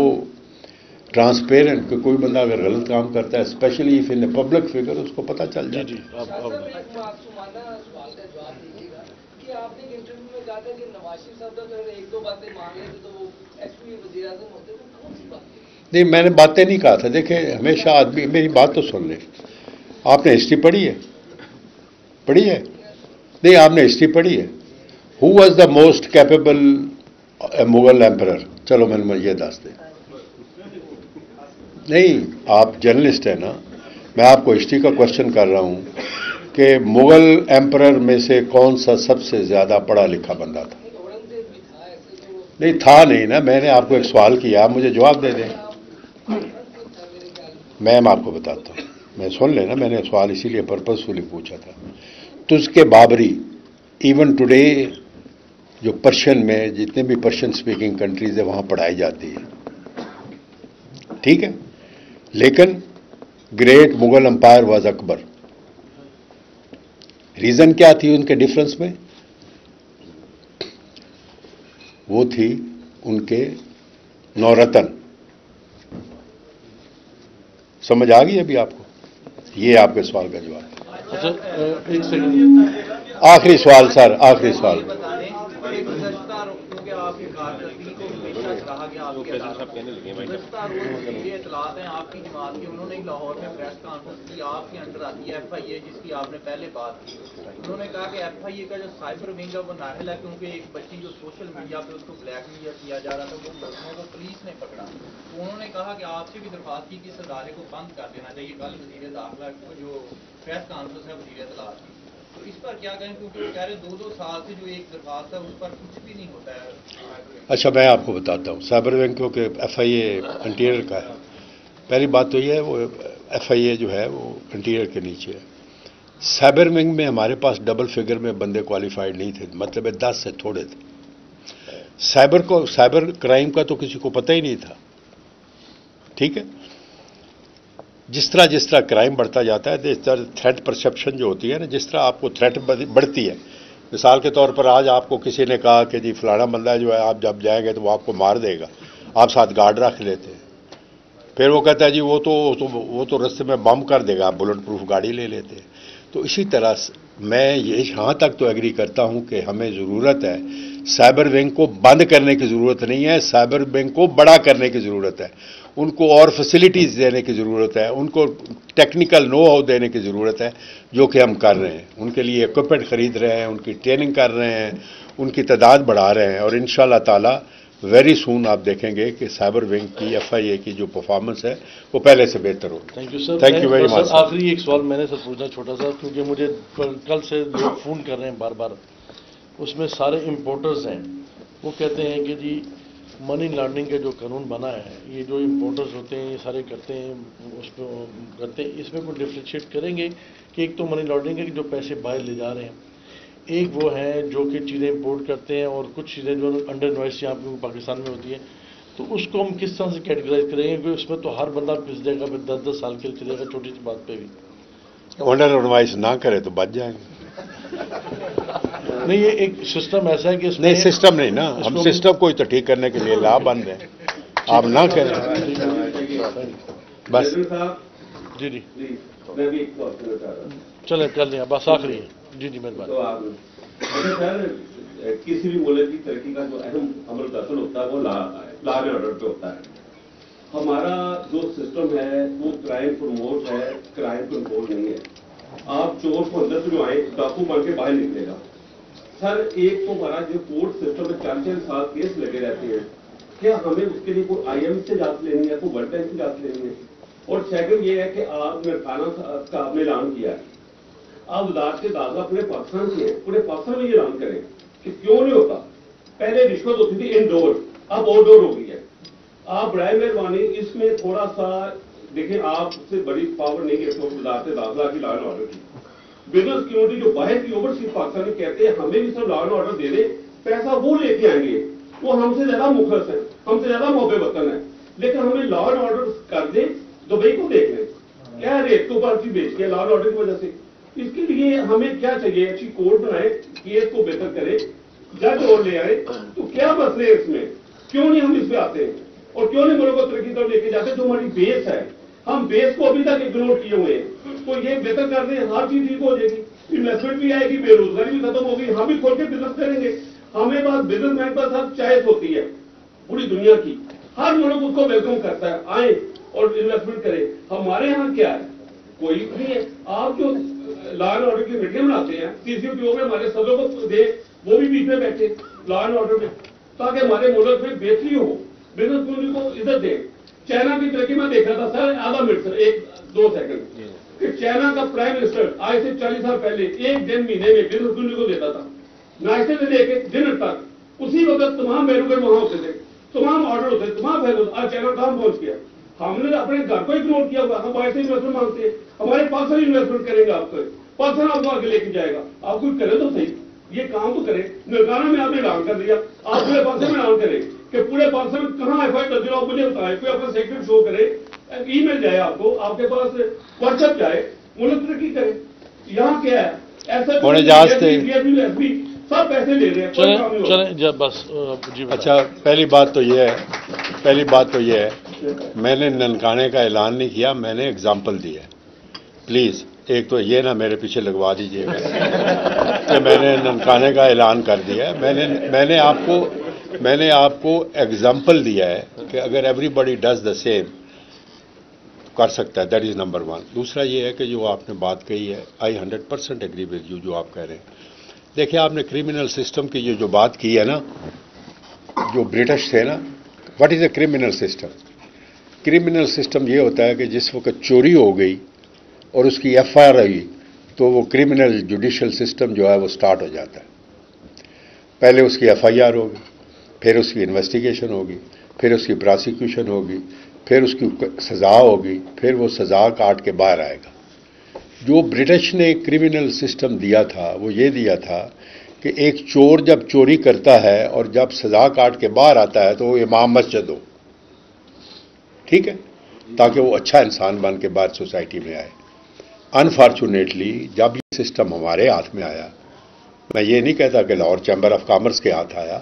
ٹرانسپیرنٹ کہ کوئی بندہ اگر غلط کام کرتا ہے especially if in a public figure اس کو پتہ چل جائے. جی آپ سوال کا جواب دیجیے گا کہ آپ نے ایک انٹرویو میں کہا تھا کہ نواز شریف صاحب کا ایک دو باتیں مان لیتے تو وہ ایکچولی وزیر اعظم ہوتے, تو کون سی بات؟ نہیں میں نے باتیں نہیں کہا تھا. دیکھیں ہمیشہ آدمی میری بات تو سن لیں. آپ نے ہسٹری پڑھی ہے؟ پڑھی ہے؟ نہیں آپ نے ہسٹری پڑھی ہے. Who was the most capable Mughal emperor? چلو میں نے یہ دس دیں. نہیں آپ جرنلسٹ ہیں نا, میں آپ کو ہسٹری کا کوشچن کر رہا ہوں کہ مغل ایمپرر میں سے کون سا سب سے زیادہ پڑھا لکھا بندہ تھا؟ نہیں تھا نہیں نا, میں نے آپ کو ایک سوال کیا, آپ مجھے جواب دے دیں. میں آپ کو بتاتا ہوں, میں سن لینا, میں نے سوال اسی لیے پرپزفلی پوچھا تھا. تزک بابری ایون ٹوڈے جو پرشین میں جتنے بھی پرشین اسپیکنگ کنٹریز ہیں وہاں پڑھائی جاتی ہے. ٹھیک ہے, لیکن great Mughal empire was Akbar. Reason کیا تھی ان کے ڈفرنس میں؟ وہ تھی ان کے نورتن. سمجھ آ گئی ابھی آپ کو؟ یہ آپ کے سوال کا جواب. اچھا ایک سیکنڈ, آخری سوال سر, آخری سوال. آپ کی کارکردگی کو ہمیشہ کہا گیا, آپ کے گزشتہ روز یہ اطلاعات ہیں آپ کی جماعت کی, انہوں نے لاہور میں پریس کانفرنس کی, آپ کے انڈر آتی ہے ایف آئی اے جس کی آپ نے پہلے بات کی. انہوں نے کہا کہ ایف آئی اے کا جو سائبر ونگ ہے وہ نااہل ہے کیونکہ ایک بچی جو سوشل میڈیا پہ اس کو بلیک میل کیا جا رہا تھا وہ لڑکوں کو پولیس نے پکڑا. تو انہوں نے کہا کہ آپ سے بھی درخواست کی کہ اس ادارے کو بند کر دینا چاہیے. کل وزیر داخلہ کو جو پریس کانفرنس ہے وزیر اطلاعات کی, تو اس پر کیا کہیں کیونکہ وہ کہہ رہے 2-2 سال سے جو ایک درخواست ہے اس پر کچھ بھی نہیں ہوتا ہے. اچھا میں آپ کو بتاتا ہوں سائبر بینکوں کے FIA انٹیریئر کا ہے. پہلی بات تو یہ ہے وہ FIA جو ہے وہ انٹیریئر کے نیچے ہے. سائبر ونگ میں ہمارے پاس ڈبل فگر میں بندے کوالیفائڈ نہیں تھے, مطلب 10 سے تھوڑے تھے. سائبر کرائم کا تو کسی کو پتہ ہی نہیں تھا. ٹھیک ہے, جس طرح کرائم بڑھتا جاتا ہے اس طرح تھریٹ پرسیپشن جو ہوتی ہے نا, جس طرح آپ کو تھریٹ بڑھتی ہے. مثال کے طور پر آج آپ کو کسی نے کہا کہ جی فلانا بندہ جو ہے آپ جب جائیں گے تو وہ آپ کو مار دے گا, آپ ساتھ گارڈ رکھ لیتے ہیں. پھر وہ کہتا ہے جی وہ تو رستے میں بم کر دے گا, آپ بلٹ پروف گاڑی لے لیتے ہیں. تو اسی طرح میں یہاں تک تو ایگری کرتا ہوں کہ ہمیں ضرورت ہے سائبر ونگ کو بند کرنے کی ضرورت نہیں ہے, سائبر ونگ کو بڑا کرنے کی ضرورت ہے. ان کو اور فیسلٹیز دینے کی ضرورت ہے, ان کو ٹیکنیکل نو ہاؤ دینے کی ضرورت ہے, جو کہ ہم کر رہے ہیں. ان کے لیے اکوپمنٹ خرید رہے ہیں, ان کی ٹریننگ کر رہے ہیں, ان کی تعداد بڑھا رہے ہیں, اور انشاءاللہ تعالی ویری سون آپ دیکھیں گے کہ سائبر ونگ کی FIA کی جو پرفارمنس ہے وہ پہلے سے بہتر ہو. Thank you sir. Thank you very much. آخری ایک سوال میں نے سر پوچھنا چھوٹا سا, کیونکہ مجھے کل سے لوگ فون کر رہے ہیں بار بار. اس میں سارے امپورٹرز ہیں, وہ کہتے ہیں کہ جی منی لانڈرنگ کا جو قانون بنا ہے, یہ جو امپورٹرز ہوتے ہیں یہ سارے کرتے ہیں, اس پہ کرتے ہیں, اس میں کوئی ڈفرینشیٹ کریں گے کہ ایک تو منی لانڈرنگ ہے کہ جو پیسے باہر لے جا رہے ہیں, ایک وہ ہیں جو کہ چیزیں امپورٹ کرتے ہیں, اور کچھ چیزیں جو انڈر انوائس یہاں پہ پاکستان میں ہوتی ہیں. تو اس کو ہم کس طرح سے کیٹیگرائز کریں گے, کیونکہ اس میں تو ہر بندہ پس جائے گا, پھر 10-10 سال کے لیے چلے گا چھوٹی سی بات پہ بھی. انڈر انوائس نہ کرے تو بچ جائیں گے. نہیں, یہ ایک سسٹم ایسا ہے کہ اس نہیں سسٹم نہیں نا, ہم سسٹم کو تو ٹھیک کرنے کے لیے لا بند ہیں, آپ نہ کریں بس. جی جی میں بھی ایک بات کرنا چاہ رہا ہوں. چلیں کر لیں, بس آخری ہے. جی جی مہربانی. تو آپ سر کسی بھی ملک کی ترقی کا جو اہم عمل دخل ہوتا ہے وہ لا اینڈ آرڈر پہ ہوتا ہے. ہمارا جو سسٹم ہے وہ کرائم پروموٹ ہے, کرائم کنٹرول نہیں ہے. آپ چور کو اندر سے جو آئے ڈاکو بن کے باہر نکلے گا. سر ایک تو ہمارا جو کورٹ سسٹم میں 4-4 سال کیس لگے رہتے ہیں, کیا ہمیں اس کے لیے کوئی IM سے اجازت لینی ہے, کوئی ورلڈ بینک سے اجازت لینی ہے؟ اور سیکنڈ یہ ہے کہ آپ نے کھانا کا آپ نے اعلان کیا ہے, آپ وزارت کے دعویٰ اپنے پاکستان کی ہے, پورے پاکستان میں یہ اعلان کریں کہ کیوں نہیں ہوتا. پہلے رشوت ہوتی تھی انڈور, اب آؤٹ ڈور ہو گئی ہے. آپ برائے مہربانی اس میں تھوڑا سا دیکھیں, آپ سے بڑی پاور نہیں ہے وزارت داخلہ کی لا اینڈ آرڈر کی. بزنس کمیونٹی جو باہر کی اوورسیز پاکستان میں کہتے ہیں ہمیں بھی سب لا اینڈ آرڈر دے دیں, پیسہ وہ لے کے آئیں گے, وہ ہم سے زیادہ مخلص ہیں, ہم سے زیادہ محب وطن ہیں, لیکن ہمیں لا اینڈ آرڈر کر دیں. دبئی کو دیکھ لیں, کیا ریٹ کے اوپر چیز بیچ کے لا اینڈ آرڈر کی وجہ سے. اس کے لیے ہمیں کیا چاہیے, اچھی کورٹ بنائے, کیس کو بہتر کرے, جج اور لے آئے. تو کیا مسئلے ہیں اس میں, کیوں نہیں ہم اس پہ آتے ہیں, اور کیوں نہیں ملک کو ترقی طرف لے کے جاتے؟ جو ہماری بیس ہے, ہم بیس کو ابھی تک اگنور کیے ہوئے ہیں. تو یہ بہتر کر دیں, ہر چیز ٹھیک ہو جائے گی, انویسٹمنٹ بھی آئے گی, بے روزگاری بھی ختم ہوگی, ہم بھی کھول کے بزنس کریں گے. ہمیں پاس بزنس مین پر سب چوائس ہوتی ہے پوری دنیا کی, ہر ملک اس کو ویلکم کرتا ہے, آئیں اور انویسٹمنٹ کریں. ہمارے یہاں کیا ہے, کوئی نہیں ہے. آپ جو لا اینڈ آرڈر کی میٹنگ بناتے ہیں, CCTO میں ہمارے صدر کو دے, وہ بھی بیچ میں بیٹھے لا اینڈ آرڈر میں, تاکہ ہمارے ملک میں بہتری ہو, بزنس کمیونٹی کو عزت دے. چائنا کی ترقی میں دیکھا تھا سر, آدھا منٹ سر, 1-2 سیکنڈ, کہ چائنا کا پرائم منسٹر آج سے 40 سال پہلے ایک دن مہینے میں بزنس کمیونٹی کو دیتا تھا, ناشتے سے لے کے ڈنر تک. اسی وقت تمام بیروکر وہاں ہوتے تھے, تمام آرڈر ہوتے تھے, تمام فائدہ ہوتا. آج چائنا کہاں پہنچ گیا؟ ہم نے اپنے گھر کو اگنور کیا ہوا. ہم باہر سے انویسٹمنٹ مانگتے ہیں, ہمارے پاکستان انویسٹمنٹ کریں گے, آپ کو پاکستان آپ کو آگے لے کے جائے گا. آپ کوئی کرے تو صحیح, یہ کام تو کریں. نرکانہ میں آپ نے اعلان کر دیا, آپ پورے پاکستان میں اعلان کریں کہ پورے پاکستان میں کہاں FIR کر دیا, آپ مجھے بتائیں. کوئی اپنا سیکٹر شو کرے, ای میل جائے آپ کو, آپ کے پاس واٹس ایپ جائے, ملک ترقی کرے. یہاں کیا ہے ایسا سب پیسے لے رہے ہیں. چلیں بس جی. اچھا, پہلی بات تو یہ ہے میں نے ننکانے کا اعلان نہیں کیا, میں نے اگزامپل دیا ہے. پلیز ایک تو یہ نہ میرے پیچھے لگوا دیجیے گا کہ میں نے ننکانے کا اعلان کر دیا ہے. میں نے آپ کو ایگزامپل دیا ہے کہ اگر every body does the same کر سکتا ہے. That is number 1. دوسرا یہ ہے کہ جو آپ نے بات کہی ہے, آئی 100% ایگری ود یو جو آپ کہہ رہے ہیں. دیکھیں, آپ نے کرمنل سسٹم کی جو بات کی ہے نا, جو برٹش تھے نا, what is a criminal system? Criminal system یہ ہوتا ہے کہ جس وقت چوری ہو گئی اور اس کی FIR آئی تو وہ کرمنل جوڈیشل سسٹم جو ہے وہ سٹارٹ ہو جاتا ہے. پہلے اس کی ایف آئی آر ہوگی، پھر اس کی انویسٹیگیشن ہوگی، پھر اس کی پراسیکیوشن ہوگی، پھر اس کی سزا ہوگی، پھر وہ سزا کاٹ کے باہر آئے گا. جو برٹش نے کرمنل سسٹم دیا تھا وہ یہ دیا تھا کہ ایک چور جب چوری کرتا ہے اور جب سزا کاٹ کے باہر آتا ہے تو وہ امام مسجد ہو، ٹھیک ہے، تاکہ وہ اچھا انسان بن کے باہر سوسائٹی میں آئے. انفارچونیٹلی جب یہ سسٹم ہمارے ہاتھ میں آیا، میں یہ نہیں کہتا کہ لاہور چیمبر آف کامرس کے ہاتھ آیا،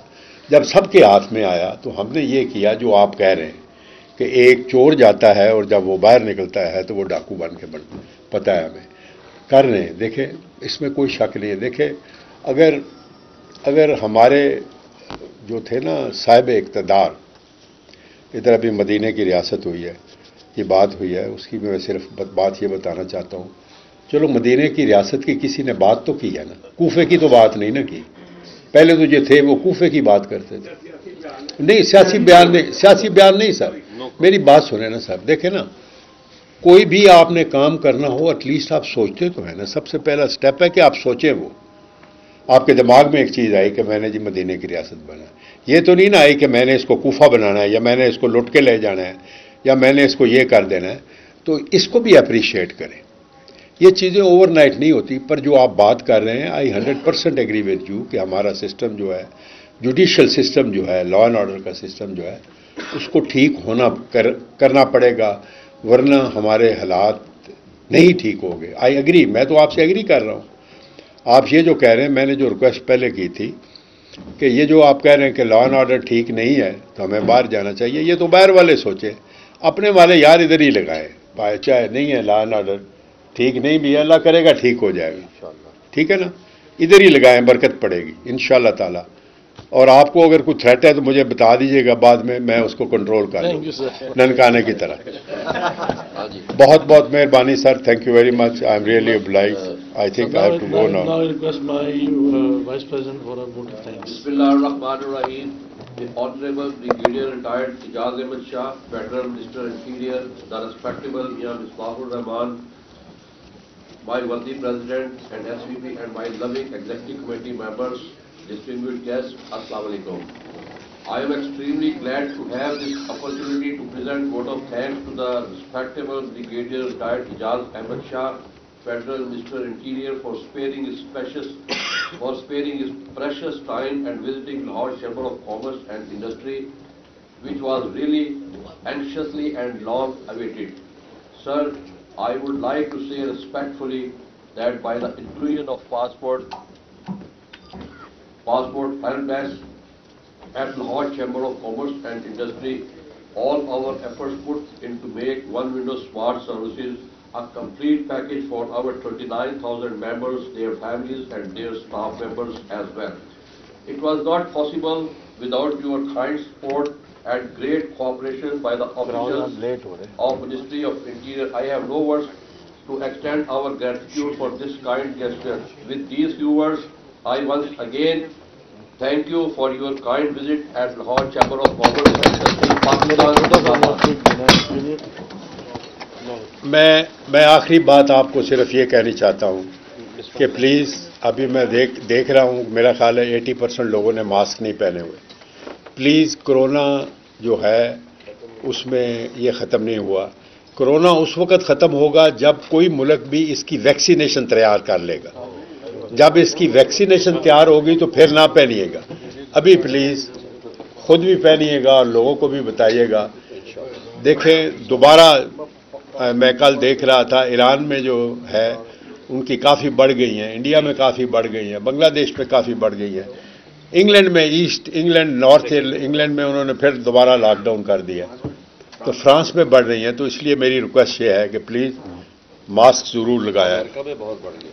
جب سب کے ہاتھ میں آیا تو ہم نے یہ کیا جو آپ کہہ رہے ہیں کہ ایک چور جاتا ہے اور جب وہ باہر نکلتا ہے تو وہ ڈاکو بن کے پتہ ہے ہمیں کر رہے ہیں. دیکھیں اس میں کوئی شک نہیں ہے. دیکھیں اگر ہمارے جو تھے نا صاحب اقتدار، ادھر ابھی مدینہ کی ریاست ہوئی ہے، یہ بات ہوئی ہے، اس کی میں صرف بات یہ بتانا چاہتا ہوں. چلو مدینہ کی ریاست کی کسی نے بات تو کی ہے نا، کوفے کی تو بات نہیں نا کی. پہلے تو جو تھے وہ کوفے کی بات کرتے تھے. نہیں سیاسی بیان نہیں سر، میری بات سنیں نا سر. دیکھیں نا، کوئی بھی آپ نے کام کرنا ہو ایٹ لیسٹ آپ سوچتے تو ہیں نا. سب سے پہلا سٹیپ ہے کہ آپ سوچیں. وہ آپ کے دماغ میں ایک چیز آئی کہ میں نے جی مدینہ کی ریاست بنا، یہ تو نہیں نا آئی کہ میں نے اس کو کوفہ بنانا ہے، یا میں نے اس کو لٹ کے لے جانا ہے، یا میں نے اس کو یہ کر دینا ہے. تو اس کو بھی اپریشیٹ کریں. یہ چیزیں اوور نائٹ نہیں ہوتی. پر جو آپ بات کر رہے ہیں آئی 100% ایگری وتھ یو کہ ہمارا سسٹم جو ہے، جوڈیشل سسٹم جو ہے، لا اینڈ آرڈر کا سسٹم جو ہے، اس کو ٹھیک کرنا پڑے گا، ورنہ ہمارے حالات نہیں ٹھیک ہو گئے. آئی ایگری، میں تو آپ سے ایگری کر رہا ہوں. آپ یہ جو کہہ رہے ہیں، میں نے جو ریکویسٹ پہلے کی تھی کہ یہ جو آپ کہہ رہے ہیں کہ لا اینڈ آرڈر ٹھیک نہیں ہے تو ہمیں باہر جانا چاہیے، یہ تو باہر والے سوچیں. اپنے والے یار ادھر ہی لگائیں. چاہے نہیں ہے لا اینڈ آرڈر ٹھیک نہیں بھی ہے، اللہ کرے گا ٹھیک ہو جائے گا. ٹھیک ہے نا، ادھر ہی لگائیں، برکت پڑے گی انشاءاللہ تعالی. اور آپ کو اگر کوئی تھریٹ ہے تو مجھے بتا دیجیے گا بعد میں اس کو کنٹرول کر لوں ننکانے کی طرح. بہت بہت مہربانی سر. Thank you very much. I am really obliged. I think I have to go now. Now I request my Vice President for a vote of thanks. Bismillah ar-Rahman ar-Rahim. The Honorable Brigadier Retired Ijaz Ahmed Shah, Federal Minister Interior, the respectable Mian Misbahur Rahman, my worthy President and SVP and my loving Executive Committee members, distinguished guests, Assalamu alaikum. I am extremely glad to have this opportunity to present vote of thanks to the respectable Brigadier Retired Ijaz Ahmed Shah, Federal Minister Interior, for sparing his precious time and visiting Lahore Chamber of Commerce and Industry, which was really anxiously and long awaited. Sir, I would like to say respectfully that by the inclusion of passport help desk at Lahore Chamber of Commerce and Industry, all our efforts put in to make One Window Smart Services a complete package for our 29,000 members, their families and their staff members as well. It was not possible without your kind support and great cooperation by the officials of Ministry of Interior. I have no words to extend our gratitude for this kind gesture. With these few words, I once again thank you for your kind visit at Lahore Chamber of Commerce and Industry, Pakistan. میں آخری بات آپ کو صرف یہ کہنی چاہتا ہوں کہ پلیز، ابھی میں دیکھ رہا ہوں، میرا خیال ہے 80% لوگوں نے ماسک نہیں پہنے ہوئے. پلیز، کرونا جو ہے اس میں یہ ختم نہیں ہوا. کرونا اس وقت ختم ہوگا جب کوئی ملک بھی اس کی ویکسینیشن تیار کر لے گا. جب اس کی ویکسینیشن تیار ہوگی تو پھر نہ پہنیے گا. ابھی پلیز خود بھی پہنیے گا اور لوگوں کو بھی بتائیے گا. دیکھیں، دوبارہ میں کل دیکھ رہا تھا ایران میں جو ہے ان کی کافی بڑھ گئی ہیں، انڈیا میں کافی بڑھ گئی ہیں، بنگلہ دیش میں کافی بڑھ گئی ہیں. انگلینڈ میں ایسٹ انگلینڈ، نارتھ انگلینڈ میں انہوں نے پھر دوبارہ لاک ڈاؤن کر دیا. تو فرانس میں بڑھ رہی ہیں. تو اس لیے میری ریکویسٹ یہ ہے کہ پلیز ماسک ضرور لگایا. بہت بڑھ گئی.